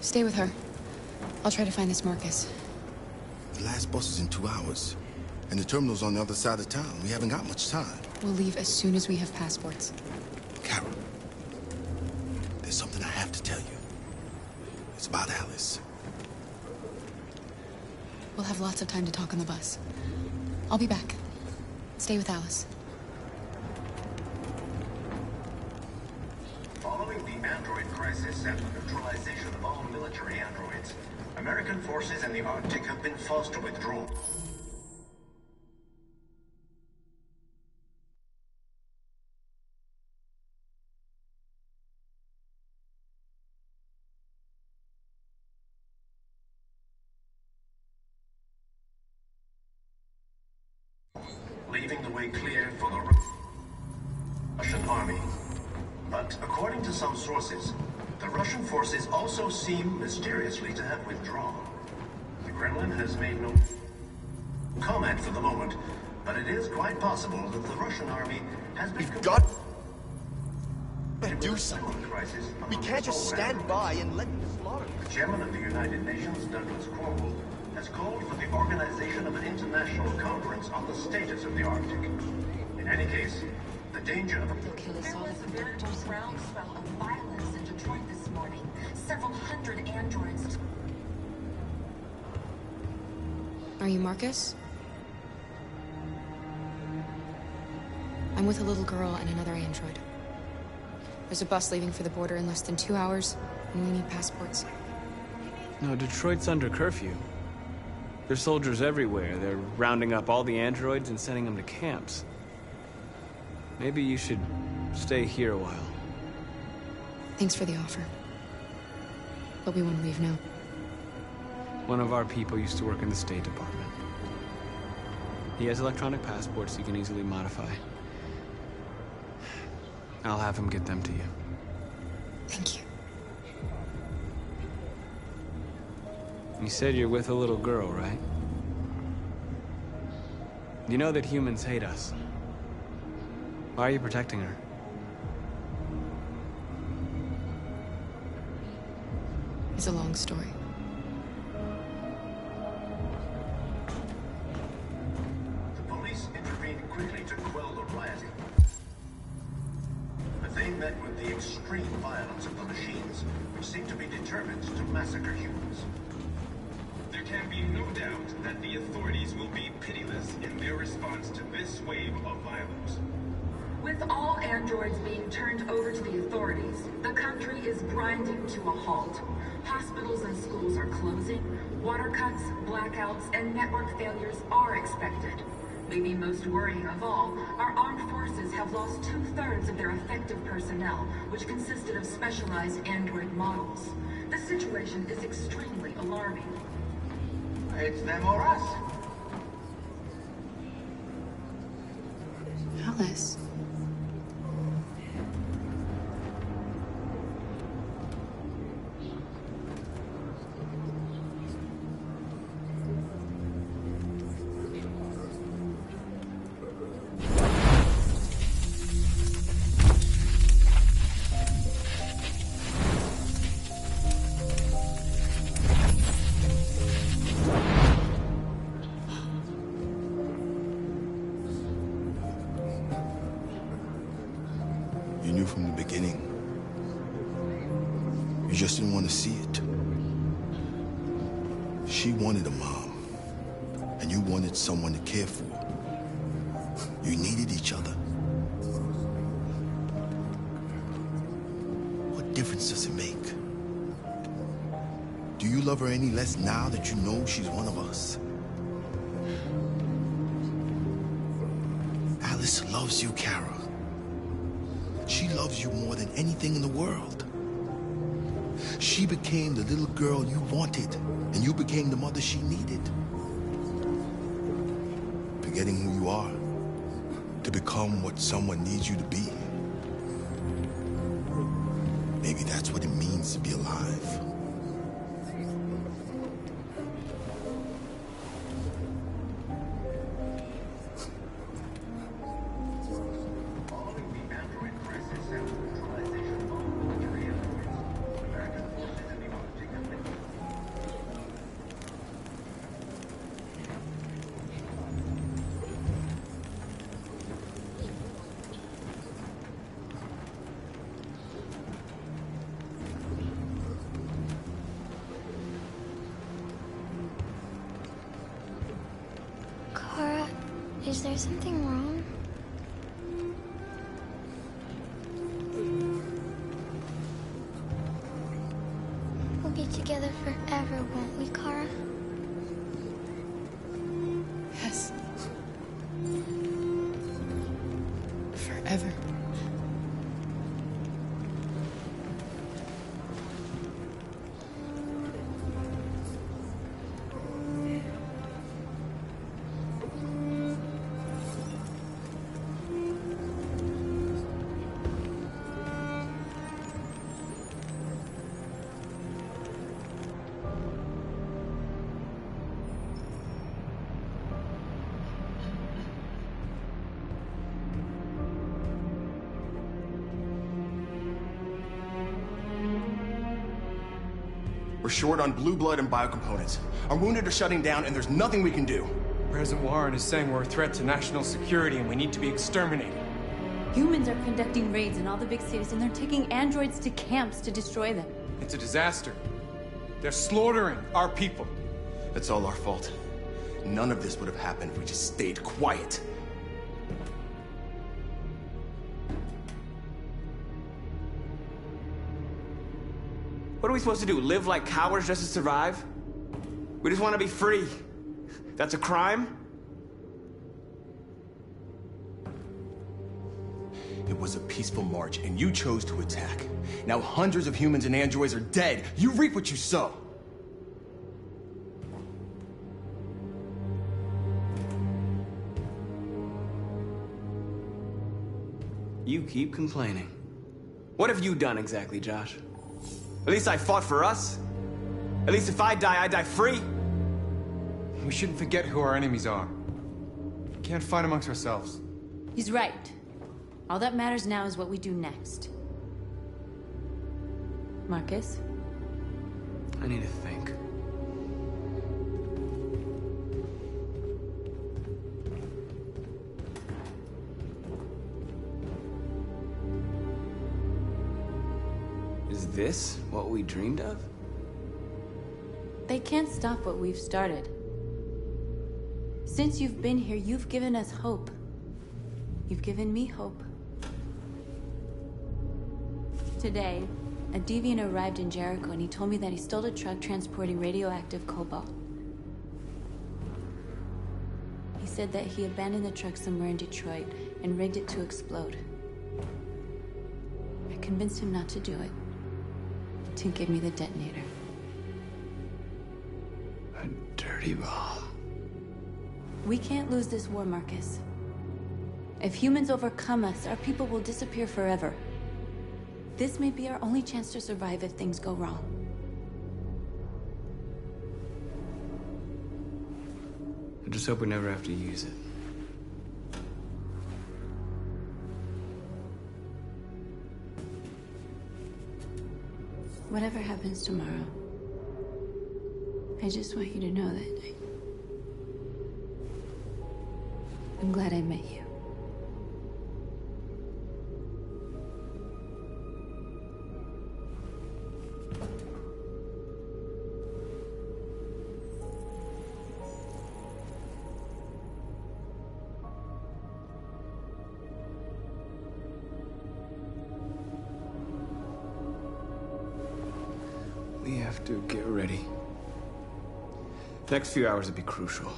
Stay with her. I'll try to find this Marcus. The last bus is in 2 hours. And the terminal's on the other side of town. We haven't got much time. We'll leave as soon as we have passports. Carol, there's something I have to tell you. It's about Alice. We'll have lots of time to talk on the bus. I'll be back. Stay with Alice. Following the android crisis and the neutralization of all military androids, American forces in the Arctic have been forced to withdraw. Leaving the way clear for the Russian army. But according to some sources, the Russian forces also seem mysteriously to have withdrawn. The Kremlin has made no comment for the moment, but it is quite possible that the Russian army has been... We've got to do something. We can't just stand by and let them slaughter. The chairman of the United Nations, Douglas Cornwall, has called for the organization of an international conference on the status of the Arctic. In any case, the danger of... There was a veritable groundswell of violence in Detroit this morning. Several hundred androids... Are you Marcus? I'm with a little girl and another android. There's a bus leaving for the border in less than 2 hours, and we need passports. No, Detroit's under curfew. There's soldiers everywhere. They're rounding up all the androids and sending them to camps. Maybe you should stay here a while. Thanks for the offer. But we want to leave now. One of our people used to work in the State Department. He has electronic passports he can easily modify. I'll have him get them to you. Thank you. You said you're with a little girl, right? You know that humans hate us. Why are you protecting her? It's a long story. The police intervened quickly to quell the rioting. But they met extreme violence of the machines, which seem to be determined to massacre humans. There can be no doubt that the authorities will be pitiless in their response to this wave of violence. With all androids being turned over to the authorities, the country is grinding to a halt. Hospitals and schools are closing, water cuts, blackouts, and network failures are expected. Maybe most worrying of all, our armed forces have lost 2/3 of their effective personnel, which consisted of specialized android models. The situation is extremely alarming. It's them or us. Alice. You knew from the beginning. You just didn't want to see it. She wanted a mom, and you wanted someone to care for. You needed each other. What difference does it make? Do you love her any less now that you know she's one of us? Alice loves you, Kara. She loves you more than anything in the world. She became the little girl you wanted, and you became the mother she needed. Forgetting who you are to become what someone needs you to be. Maybe that's what it means to be alive. Is there something wrong? We'll be together forever, won't we, Kara? Yes. Forever. We're short on blue blood and biocomponents. Our wounded are shutting down, and there's nothing we can do. President Warren is saying we're a threat to national security and we need to be exterminated. Humans are conducting raids in all the big cities, and they're taking androids to camps to destroy them. It's a disaster. They're slaughtering our people. It's all our fault. None of this would have happened if we just stayed quiet. What are we supposed to do? Live like cowards just to survive? We just want to be free. That's a crime? It was a peaceful march, and you chose to attack. Now hundreds of humans and androids are dead. You reap what you sow. You keep complaining. What have you done exactly, Josh? At least I fought for us. At least if I die free. We shouldn't forget who our enemies are. We can't fight amongst ourselves. He's right. All that matters now is what we do next. Marcus? I need to think. this what we dreamed of? They can't stop what we've started. Since you've been here, you've given us hope. You've given me hope. Today, a deviant arrived in Jericho and he told me that he stole a truck transporting radioactive cobalt. He said that he abandoned the truck somewhere in Detroit and rigged it to explode. I convinced him not to do it, to give me the detonator. A dirty bomb. We can't lose this war, Marcus. If humans overcome us, our people will disappear forever. This may be our only chance to survive if things go wrong. I just hope we never have to use it. Whatever happens tomorrow, I just want you to know that I'm glad I met you. We have to get ready. Next few hours will be crucial.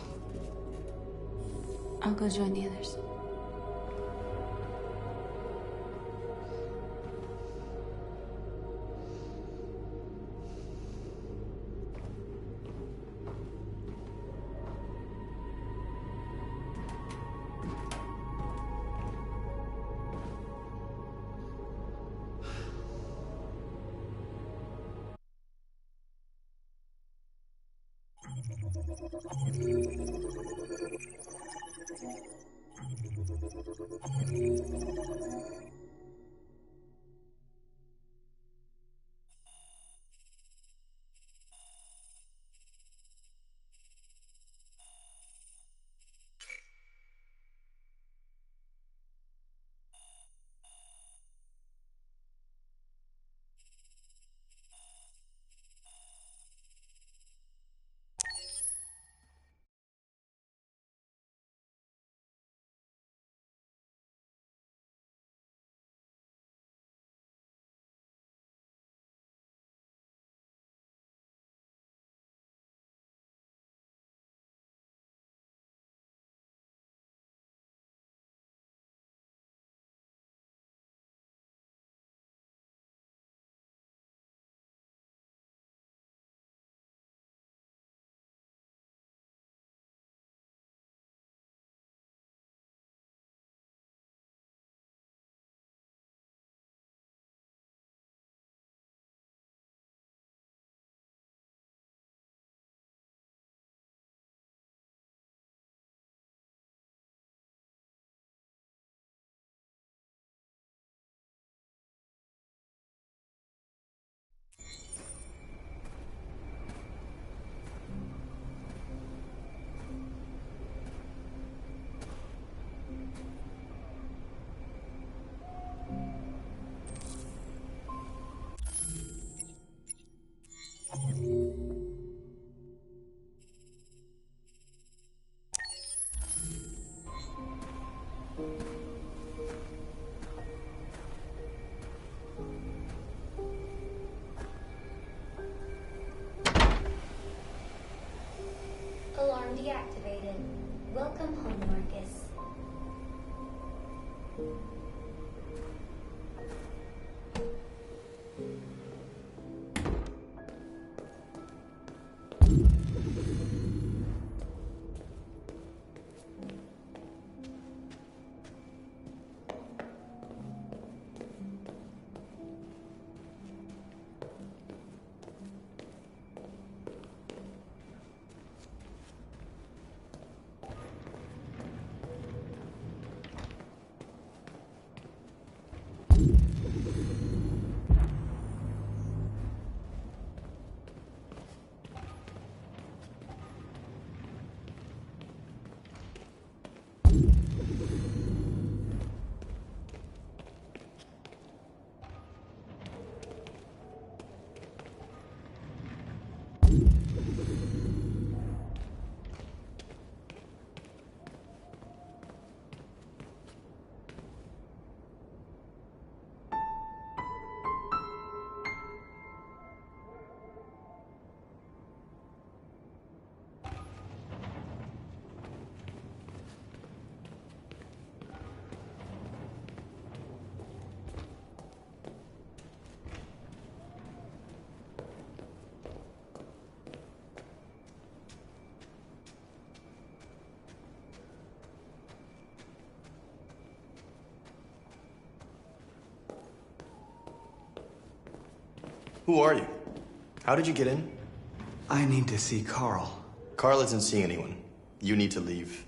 I'll go join the others. Alarm deactivated. Welcome home, Marcus. Who are you? How did you get in? I need to see Carl. Carl isn't seeing anyone. You need to leave.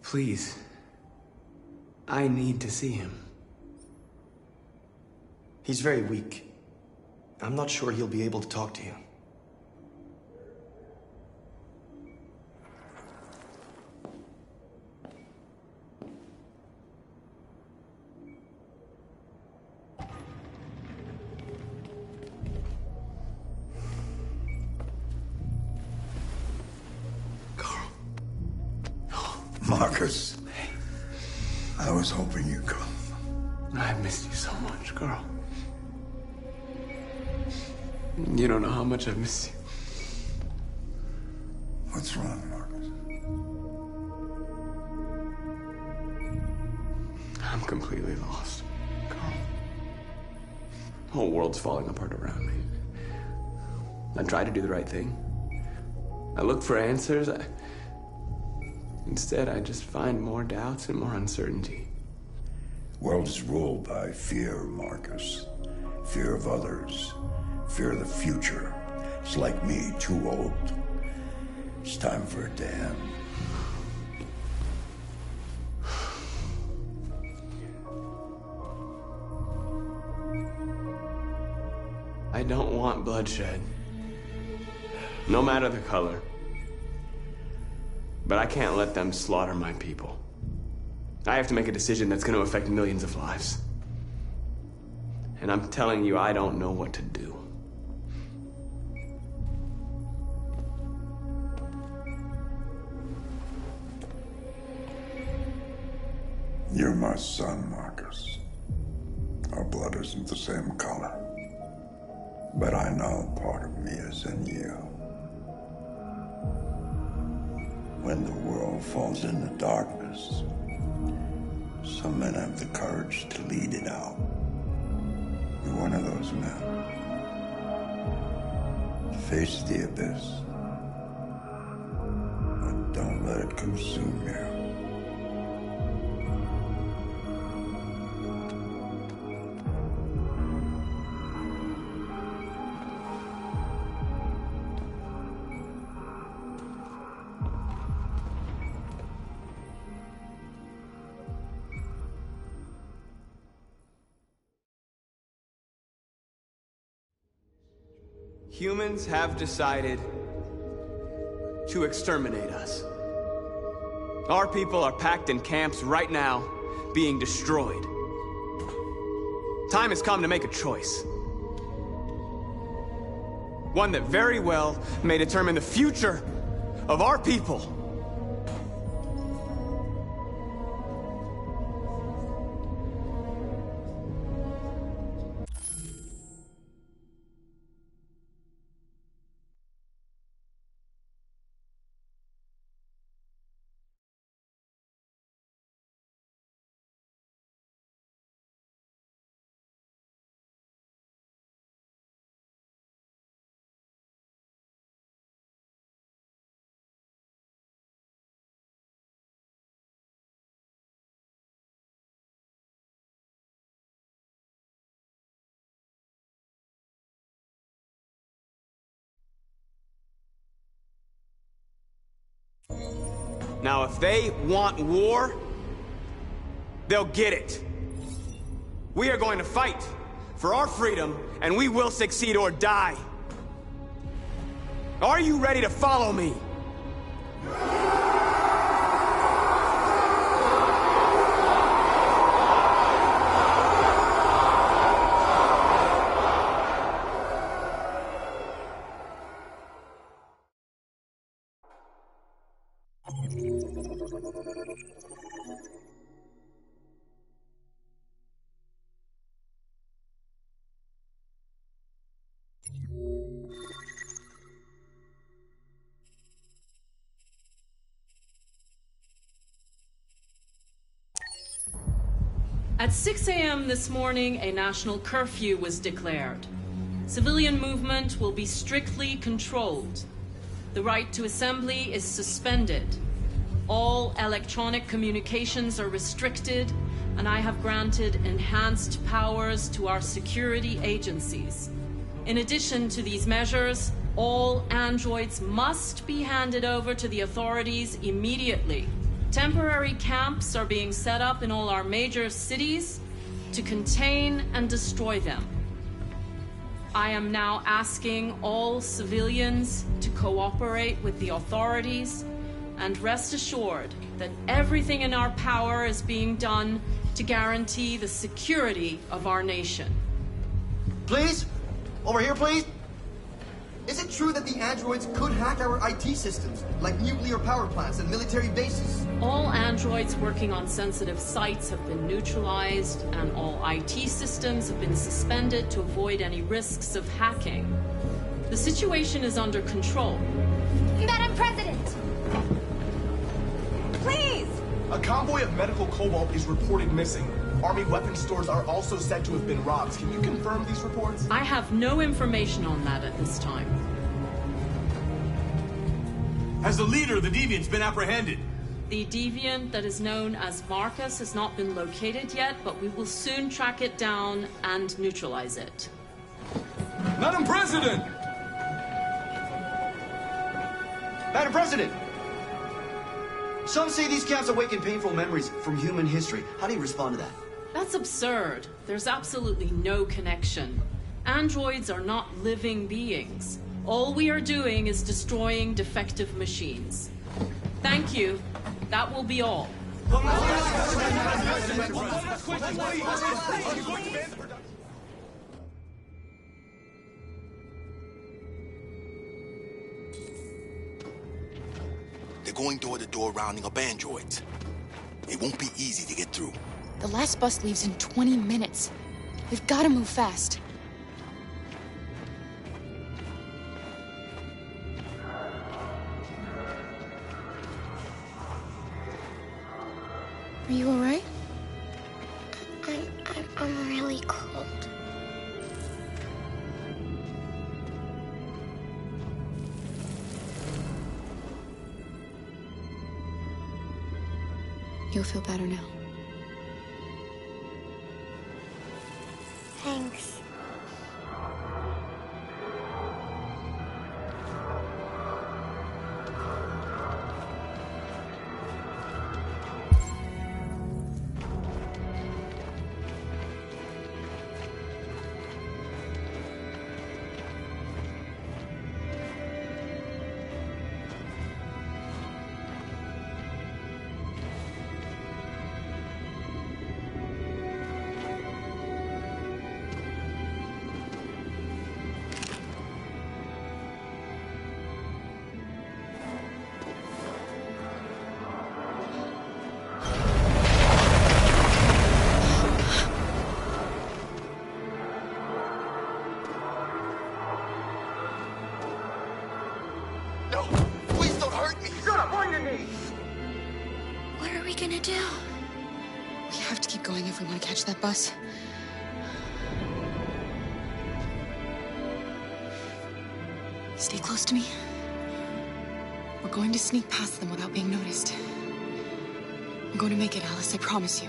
Please. I need to see him. He's very weak. I'm not sure he'll be able to talk to you. Marcus, I was hoping you'd come. I've missed you so much, Carl. You don't know how much I've missed you. What's wrong, Marcus? I'm completely lost, Carl. The whole world's falling apart around me. I try to do the right thing. I look for answers. Instead, I just find more doubts and more uncertainty. World is ruled by fear, Marcus. Fear of others. Fear of the future. It's like me, too old. It's time for a dam. I don't want bloodshed. No matter the color. But I can't let them slaughter my people. I have to make a decision that's going to affect millions of lives. And I'm telling you, I don't know what to do. You're my son, Marcus. Our blood isn't the same color. But I know part of me is in you. When the world falls into darkness, some men have the courage to lead it out. You're one of those men. Face the abyss, but don't let it consume you. Humans have decided to exterminate us. Our people are packed in camps right now, being destroyed. Time has come to make a choice. One that very well may determine the future of our people. Now, if they want war, they'll get it. We are going to fight for our freedom, and we will succeed or die. Are you ready to follow me? At 6 a.m. this morning, a national curfew was declared. Civilian movement will be strictly controlled. The right to assembly is suspended. All electronic communications are restricted, and I have granted enhanced powers to our security agencies. In addition to these measures, all androids must be handed over to the authorities immediately. Temporary camps are being set up in all our major cities to contain and destroy them. I am now asking all civilians to cooperate with the authorities, and rest assured that everything in our power is being done to guarantee the security of our nation. Please? Over here, please? Is it true that the androids could hack our IT systems, like nuclear power plants and military bases? All androids working on sensitive sites have been neutralized, and all IT systems have been suspended to avoid any risks of hacking. The situation is under control. Madam President! Please! A convoy of medical cobalt is reported missing. Army weapons stores are also said to have been robbed. Can you confirm these reports? I have no information on that at this time. Has the leader of the Deviants been apprehended? The deviant that is known as Marcus has not been located yet, but we will soon track it down and neutralize it. Madam President! Madam President! Some say these camps awaken painful memories from human history. How do you respond to that? That's absurd. There's absolutely no connection. Androids are not living beings. All we are doing is destroying defective machines. Thank you. That will be all. They're going door to door rounding up androids. It won't be easy to get through. The last bus leaves in 20 minutes. We've got to move fast. Are you all right? I'm really cold. You'll feel better now. Thanks. What are we gonna do? We have to keep going if we want to catch that bus. Stay close to me. We're going to sneak past them without being noticed. We're going to make it, Alice, I promise you.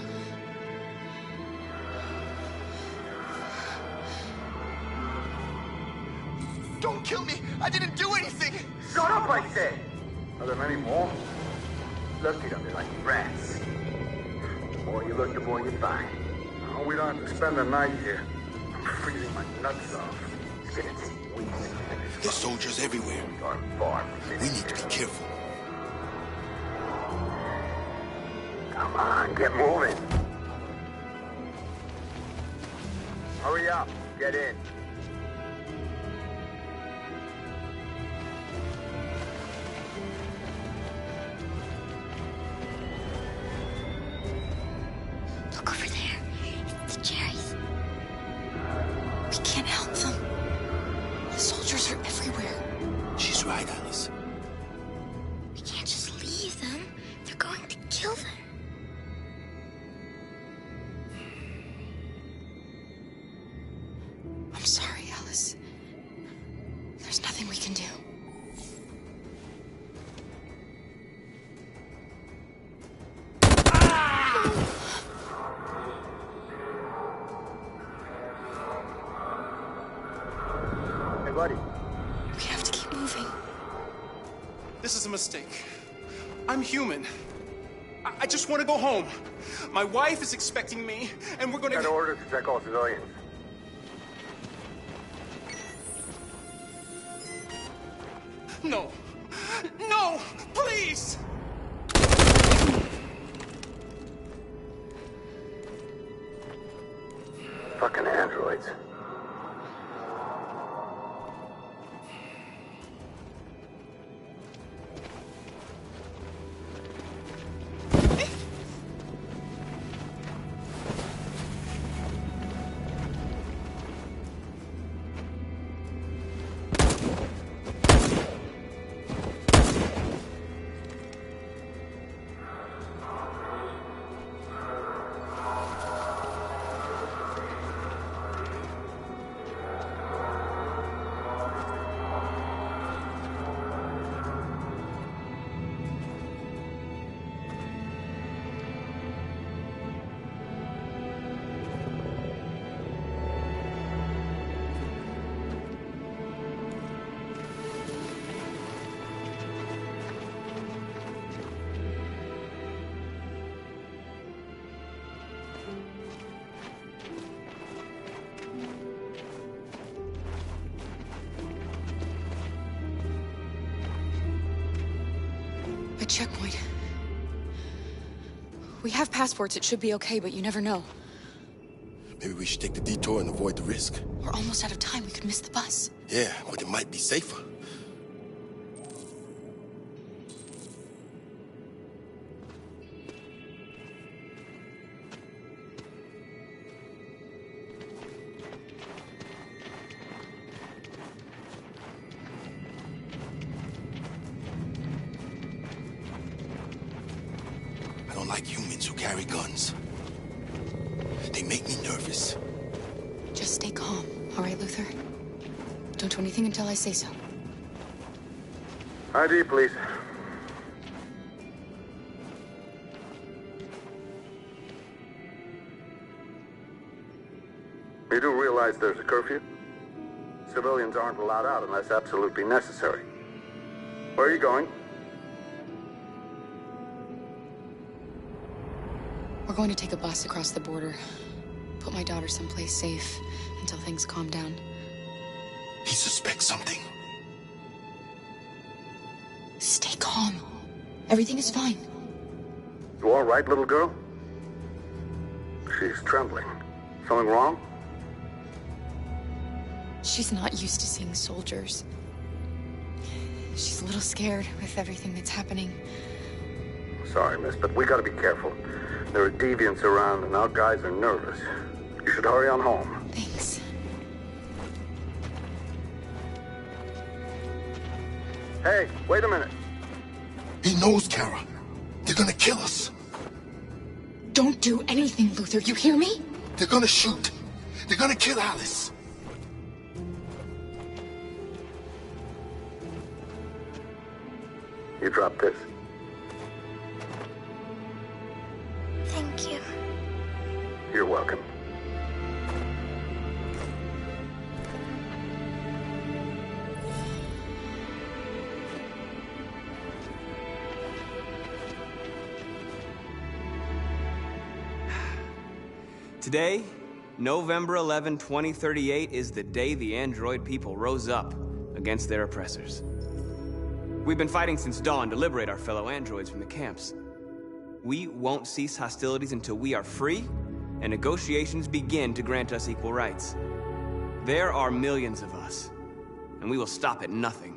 Don't kill me! I didn't do anything! Shut up, I said! Are there many more? Look at them, they're like rats. The more you look, the more you find. Oh, we don't have to spend the night here. I'm freezing my nuts off. It's gonna take weeks. There's soldiers everywhere. We need to be careful. Come on, get moving. Hurry up, get in. Look over there. It's the cherries. We can't help them. The soldiers are everywhere. She's right, Alice. We can't just leave them. They're going to kill them. I'm sorry, Alice. There's nothing we can do. buddy. We have to keep moving. This is a mistake. I'm human. I just want to go home. My wife is expecting me, and we're gonna... Got orders to check all civilians. No. No! Please! Fucking androids. A checkpoint. We have passports, it should be okay, but you never know. Maybe we should take the detour and avoid the risk. We're almost out of time, we could miss the bus. Yeah, but it might be safer. I don't like humans who carry guns. They make me nervous. Just stay calm, all right, Luther? Don't do anything until I say so. ID, please. You do realize there's a curfew? Civilians aren't allowed out unless absolutely necessary. Where are you going? We're going to take a bus across the border. Put my daughter someplace safe until things calm down. He suspects something. Stay calm. Everything is fine. You all right, little girl? She's trembling. Something wrong? She's not used to seeing soldiers. She's a little scared with everything that's happening. Sorry, miss, but we gotta be careful. There are deviants around and our guys are nervous. You should hurry on home. Thanks. Hey, wait a minute. He knows, Kara. They're gonna kill us. Don't do anything, Luther. You hear me? They're gonna shoot. They're gonna kill Alice. You drop this. Thank you. You're welcome. Today, November 11, 2038, is the day the android people rose up against their oppressors. We've been fighting since dawn to liberate our fellow androids from the camps. We won't cease hostilities until we are free and negotiations begin to grant us equal rights. There are millions of us, and we will stop at nothing.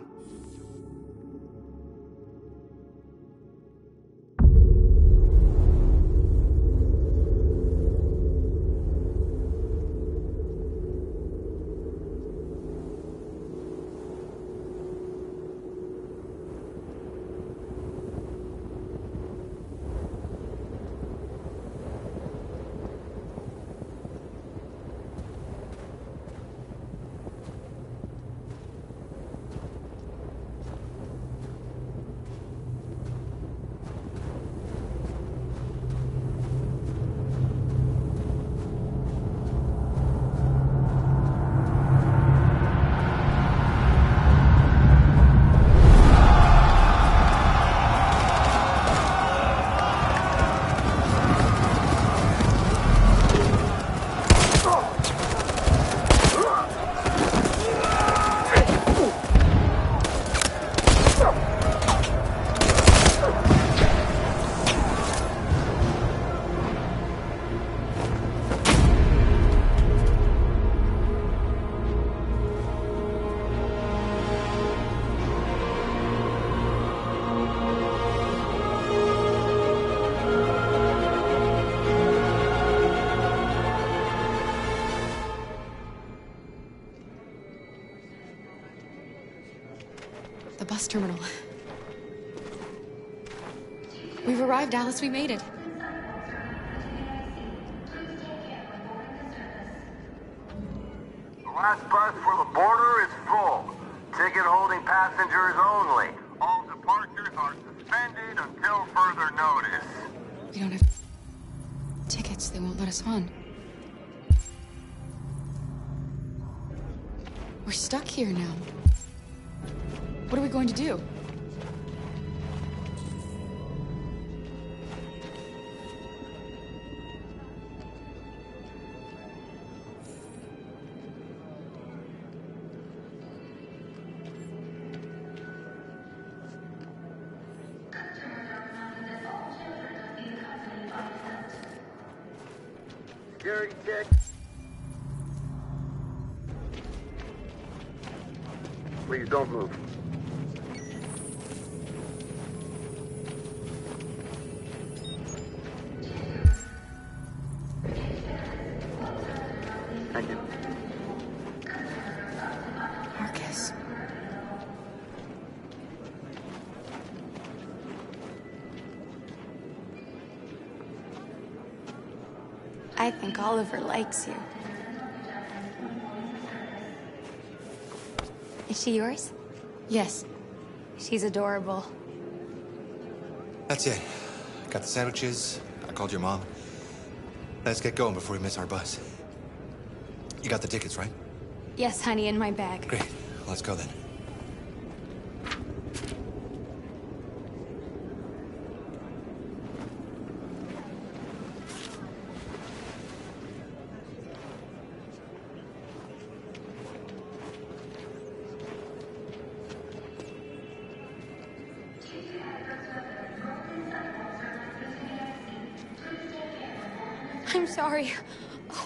bus terminal. We've arrived, Alice. We made it. The last bus for the border is full. Ticket-holding passengers only. All departures are suspended until further notice. We don't have tickets. They won't let us on. We're stuck here now. What are we going to do? Security check. Please don't move. Thank you. Marcus. I think Oliver likes you. Is she yours? Yes. She's adorable. That's it. Got the sandwiches. I called your mom. Let's get going before we miss our bus. You got the tickets, right? Yes, honey, in my bag. Great. Let's go then. I'm sorry.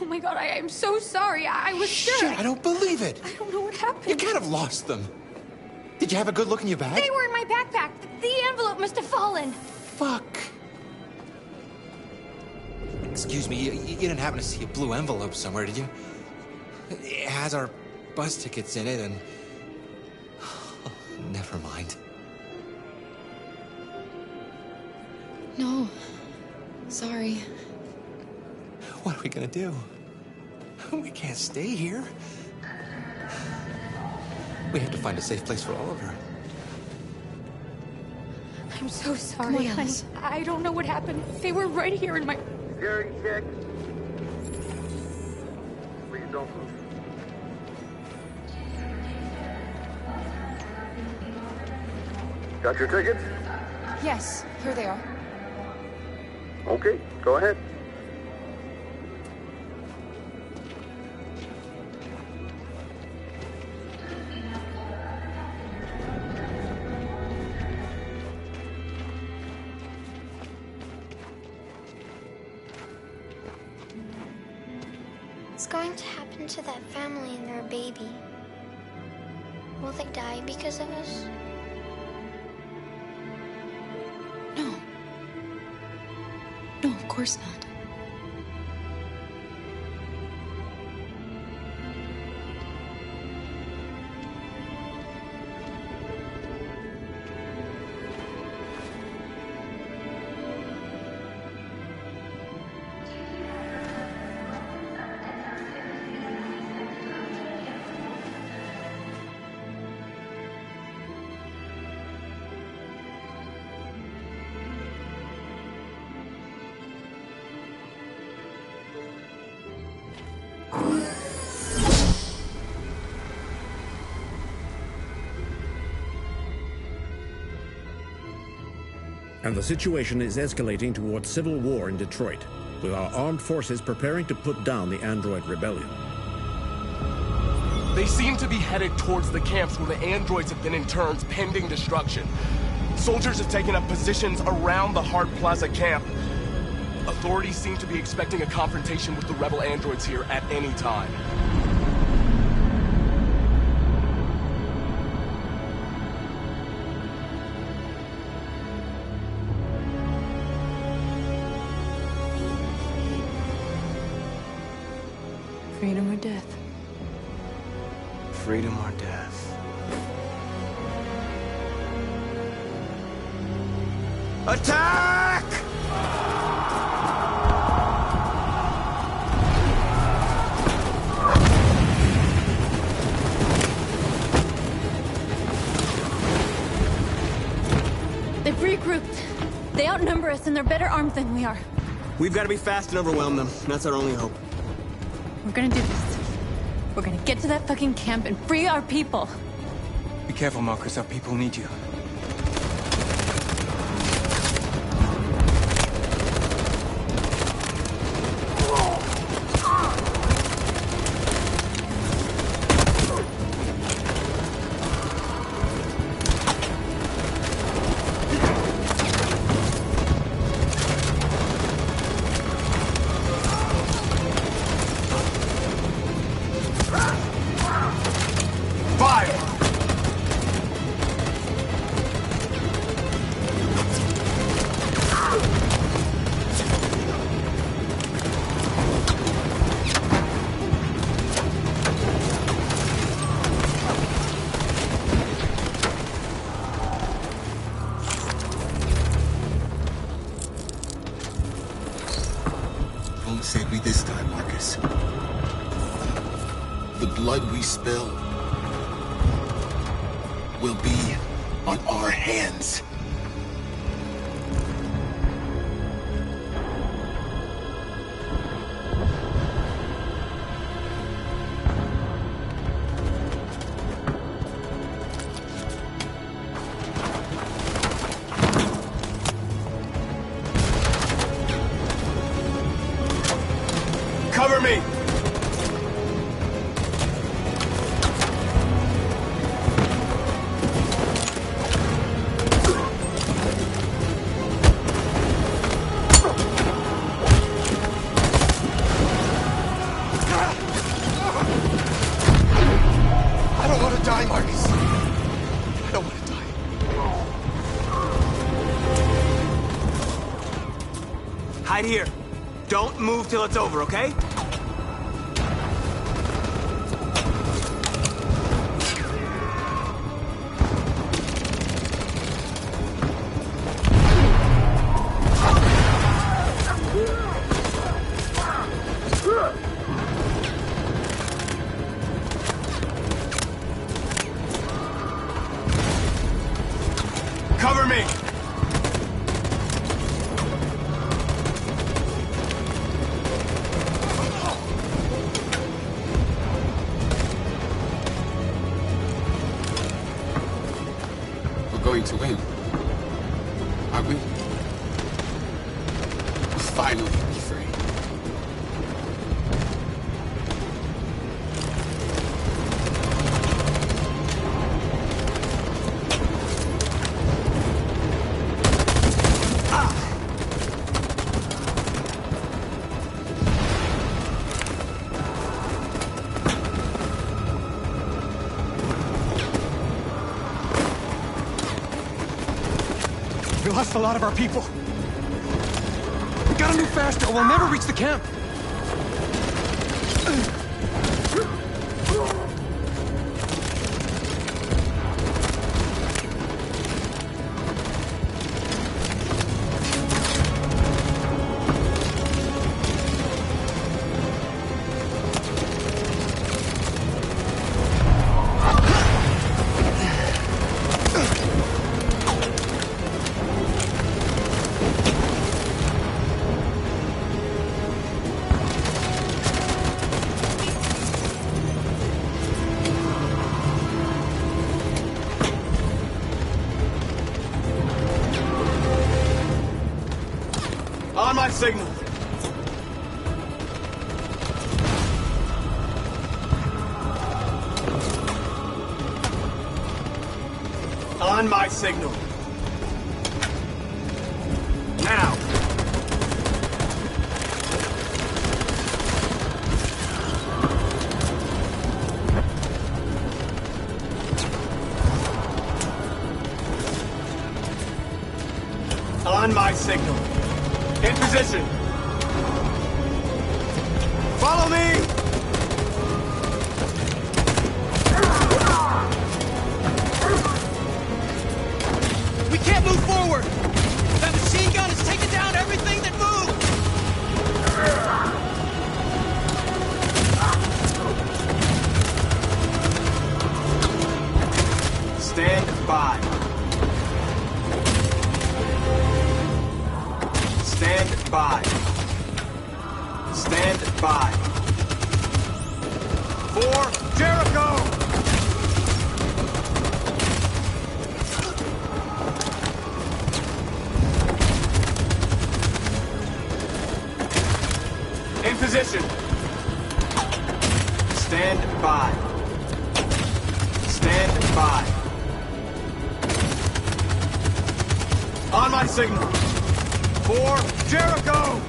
Oh my god, I am so sorry. I was sure. Shit, I don't believe it. I don't know what happened. You can't have lost them. Did you have a good look in your bag? They were in my backpack. The envelope must have fallen. Fuck. Excuse me, you didn't happen to see a blue envelope somewhere, did you? It has our bus tickets in it and... Oh, never mind. No. Sorry. What are we gonna do? We can't stay here. We have to find a safe place for Oliver. I'm so sorry, honey. I don't know what happened. They were right here in my... Security check. Please don't move. Got your tickets? Yes, here they are. Okay, go ahead. What's going to happen to that family and their baby? Will they die because of us? No. No, of course not. And the situation is escalating towards civil war in Detroit, with our armed forces preparing to put down the android rebellion. They seem to be headed towards the camps where the androids have been interned pending destruction. Soldiers have taken up positions around the Hart Plaza camp. Authorities seem to be expecting a confrontation with the rebel androids here at any time. Freedom or death? Freedom or death? Attack! They've regrouped. They outnumber us and they're better armed than we are. We've got to be fast and overwhelm them. That's our only hope. We're gonna do this. We're gonna get to that fucking camp and free our people. Be careful, Marcus. Our people need you. Save me this time, Marcus. The blood we spill will be on our hands. Cover me! I don't want to die, Marcus. I don't want to die. Hide here. Don't move till it's over, okay? Cover me! Going to win. Aren't we? We'll finally be free. We lost a lot of our people. We gotta move faster or we'll never reach the camp. On my signal. On my signal. Now. On my signal. In position. Follow me! We can't move forward! That by. 4, Jericho! In position. Stand by. Stand by. On my signal. 4, Jericho!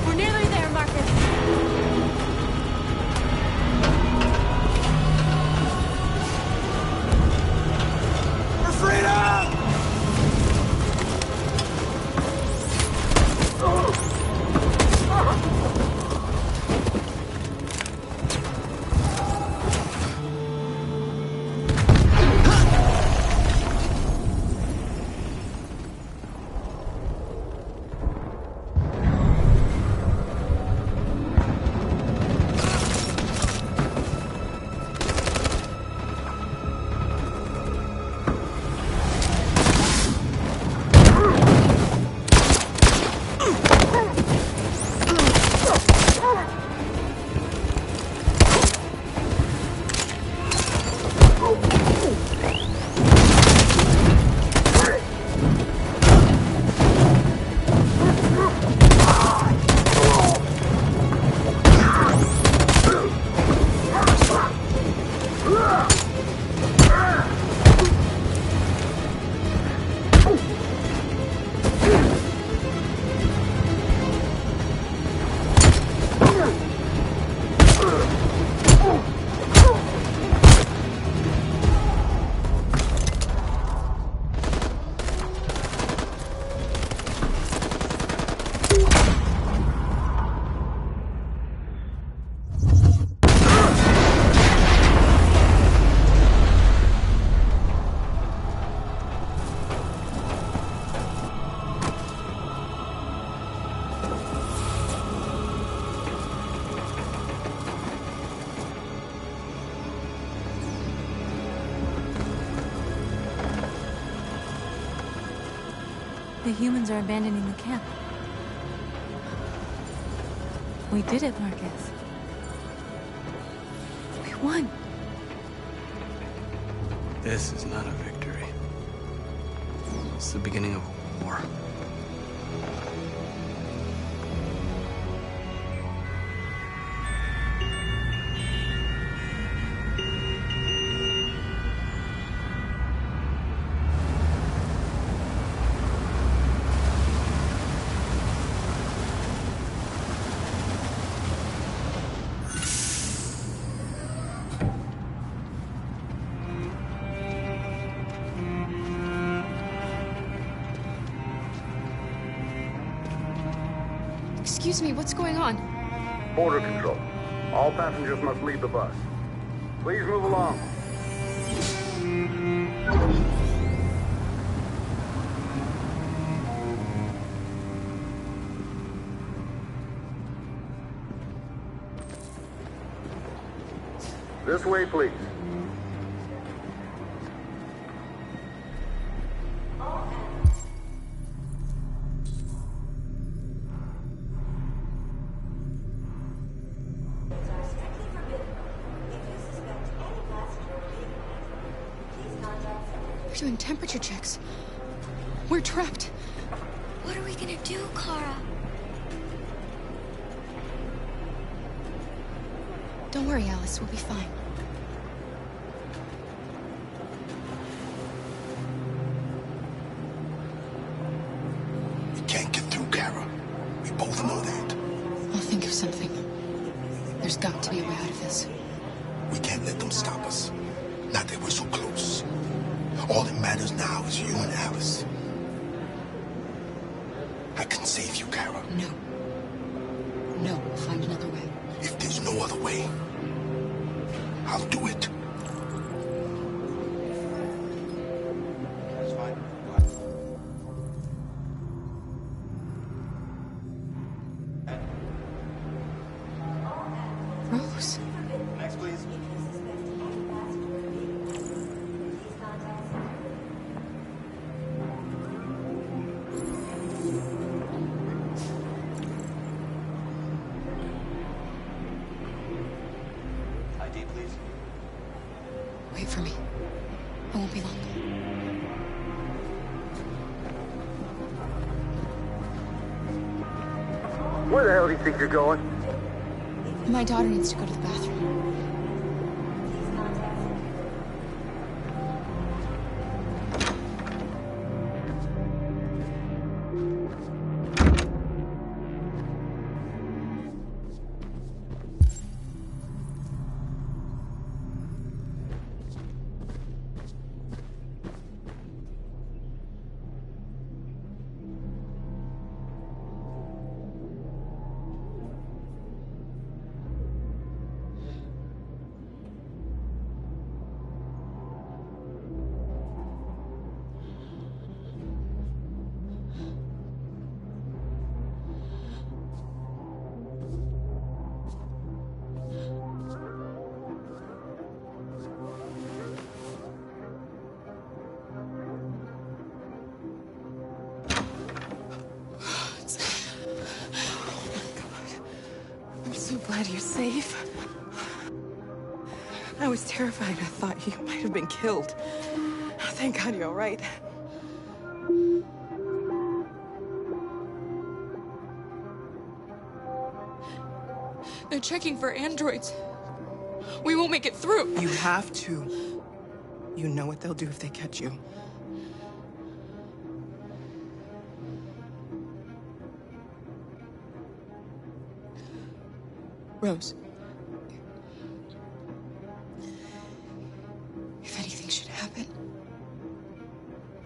We're nearly there, Marcus. For freedom! The humans are abandoning the camp. We did it, Marcus. We won. This is not a victory. It's the beginning of a war. Excuse me, what's going on? Border control. All passengers must leave the bus. Please move along. This way, please. We're doing temperature checks. We're trapped. What are we gonna do, Kara? Don't worry, Alice. We'll be fine. We can't get through, Kara. We both know that. I'll think of something. There's got to be a way out of this. We can't let them stop us. Not that we're so close. All that matters now is you and Alice. I can save you, Kara. No. No, we'll find another way. If there's no other way, I'll do it. Rose. Next, please. Wait for me. I won't be long. Where the hell do you think you're going? My daughter needs to go to the bathroom. So glad you're safe. I was terrified. I thought you might have been killed. Thank God you're all right. They're checking for androids. We won't make it through. You have to. You know what they'll do if they catch you. Rose. If anything should happen,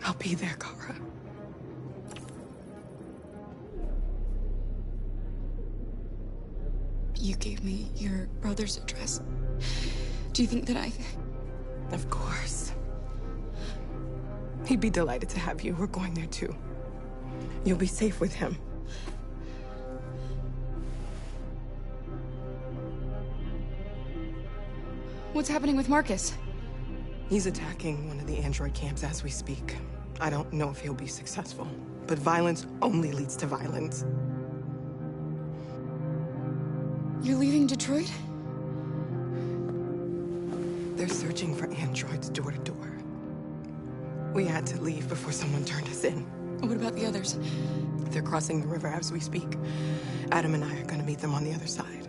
I'll be there, Kara. You gave me your brother's address. Do you think that I... Of course. He'd be delighted to have you. We're going there too. You'll be safe with him. What's happening with Marcus? He's attacking one of the android camps as we speak. I don't know if he'll be successful, but violence only leads to violence. You're leaving Detroit? They're searching for androids door to door. We had to leave before someone turned us in. What about the others? They're crossing the river as we speak. Adam and I are gonna meet them on the other side.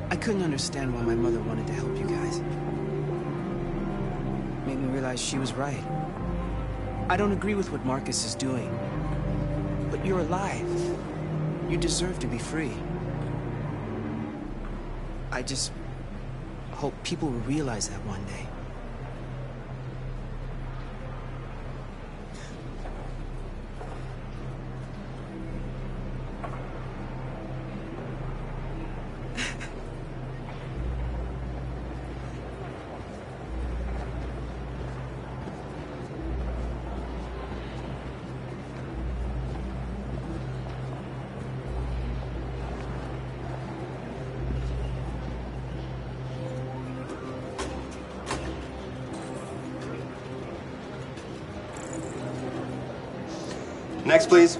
I couldn't understand why my mother wanted to help you guys. Made me realize she was right. I don't agree with what Marcus is doing. But you're alive. You deserve to be free. I just hope people will realize that one day. Next, please.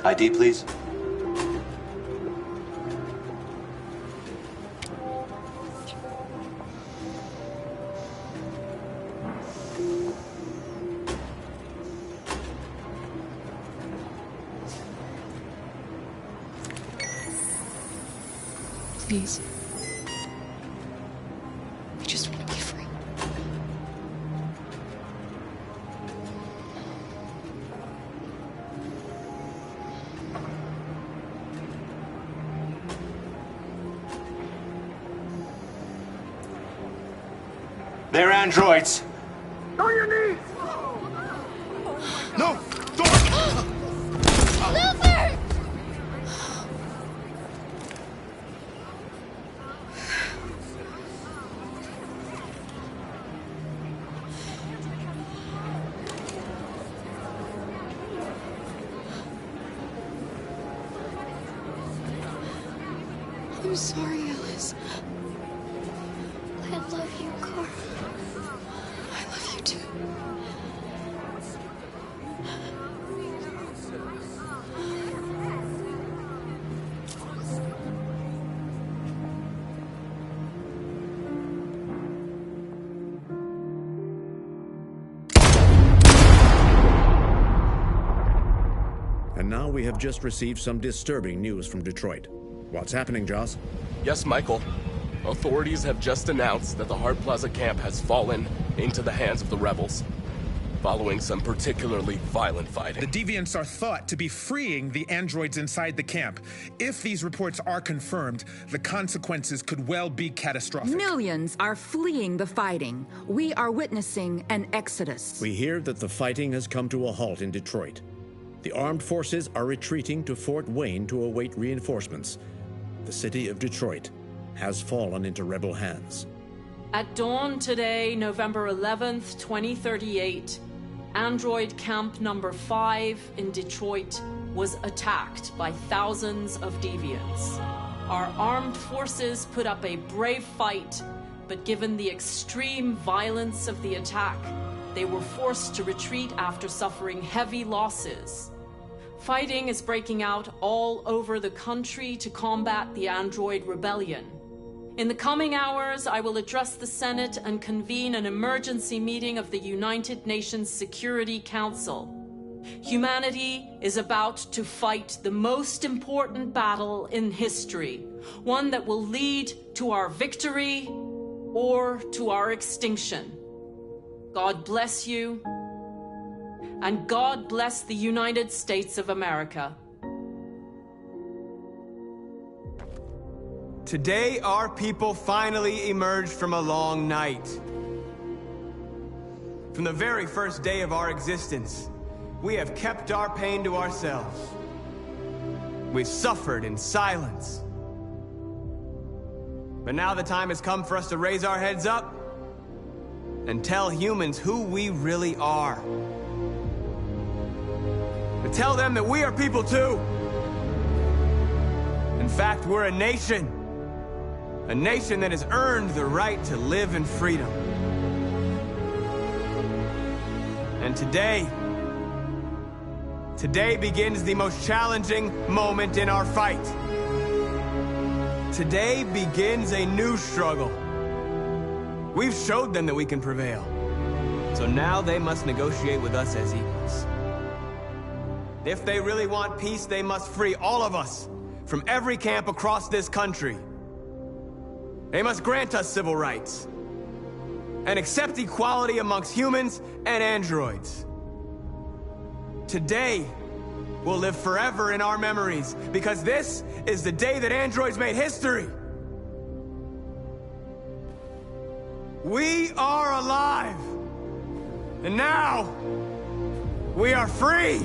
ID, please. Please. They're androids. On your knees! No! Don't! Luther! I'm sorry, Alice. I love you, Carl. I love you too. And now we have just received some disturbing news from Detroit. What's happening, Joss? Yes, Michael. Authorities have just announced that the Hart Plaza camp has fallen into the hands of the rebels, following some particularly violent fighting. The deviants are thought to be freeing the androids inside the camp. If these reports are confirmed, the consequences could well be catastrophic. Millions are fleeing the fighting. We are witnessing an exodus. We hear that the fighting has come to a halt in Detroit. The armed forces are retreating to Fort Wayne to await reinforcements. The city of Detroit has fallen into rebel hands. At dawn today, November 11th, 2038, Android Camp Number 5 in Detroit was attacked by thousands of deviants. Our armed forces put up a brave fight, but given the extreme violence of the attack, they were forced to retreat after suffering heavy losses. Fighting is breaking out all over the country to combat the Android rebellion. In the coming hours, I will address the Senate and convene an emergency meeting of the United Nations Security Council. Humanity is about to fight the most important battle in history, one that will lead to our victory or to our extinction. God bless you, and God bless the United States of America. Today, our people finally emerged from a long night. From the very first day of our existence, we have kept our pain to ourselves. We've suffered in silence. But now the time has come for us to raise our heads up and tell humans who we really are. To tell them that we are people too. In fact, we're a nation. A nation that has earned the right to live in freedom. And today begins the most challenging moment in our fight. Today begins a new struggle. We've showed them that we can prevail. So now they must negotiate with us as equals. If they really want peace, they must free all of us from every camp across this country. They must grant us civil rights and accept equality amongst humans and androids. Today will live forever in our memories because this is the day that androids made history. We are alive, and now we are free.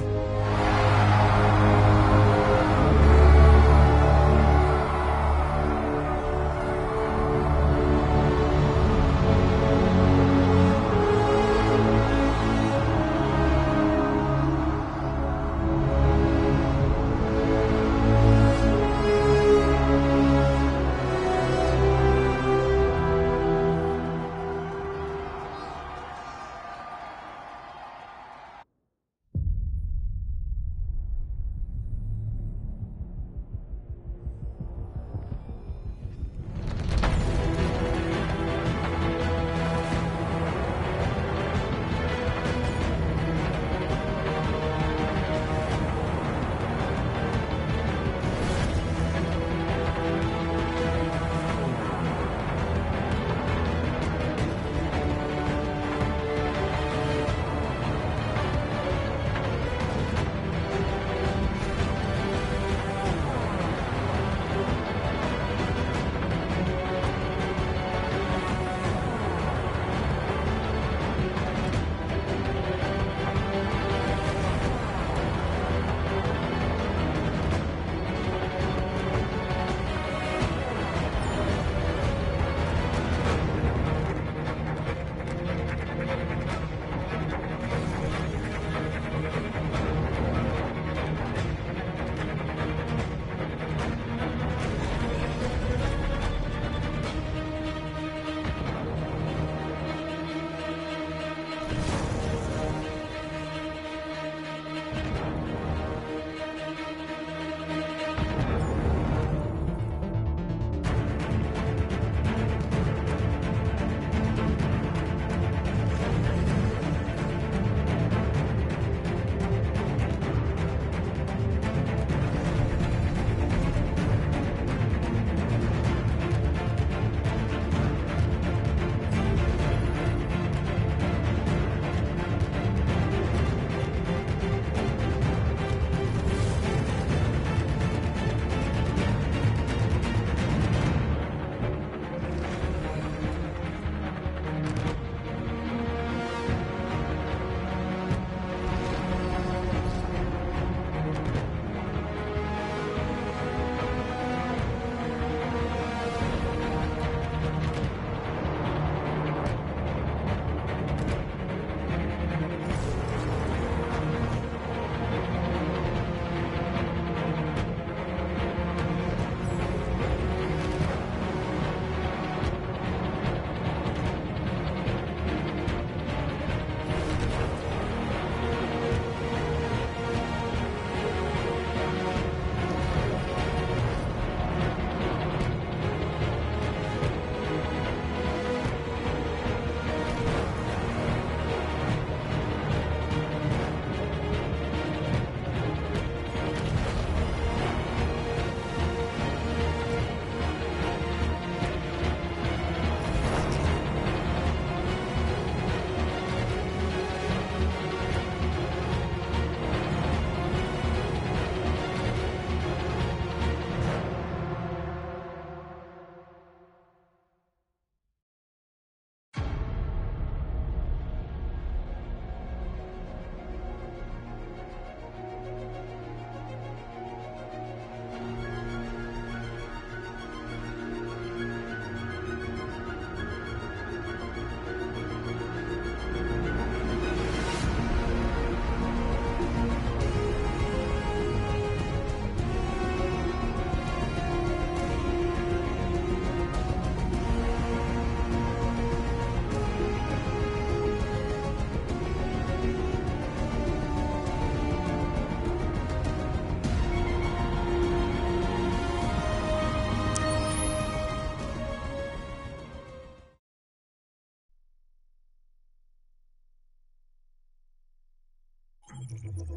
you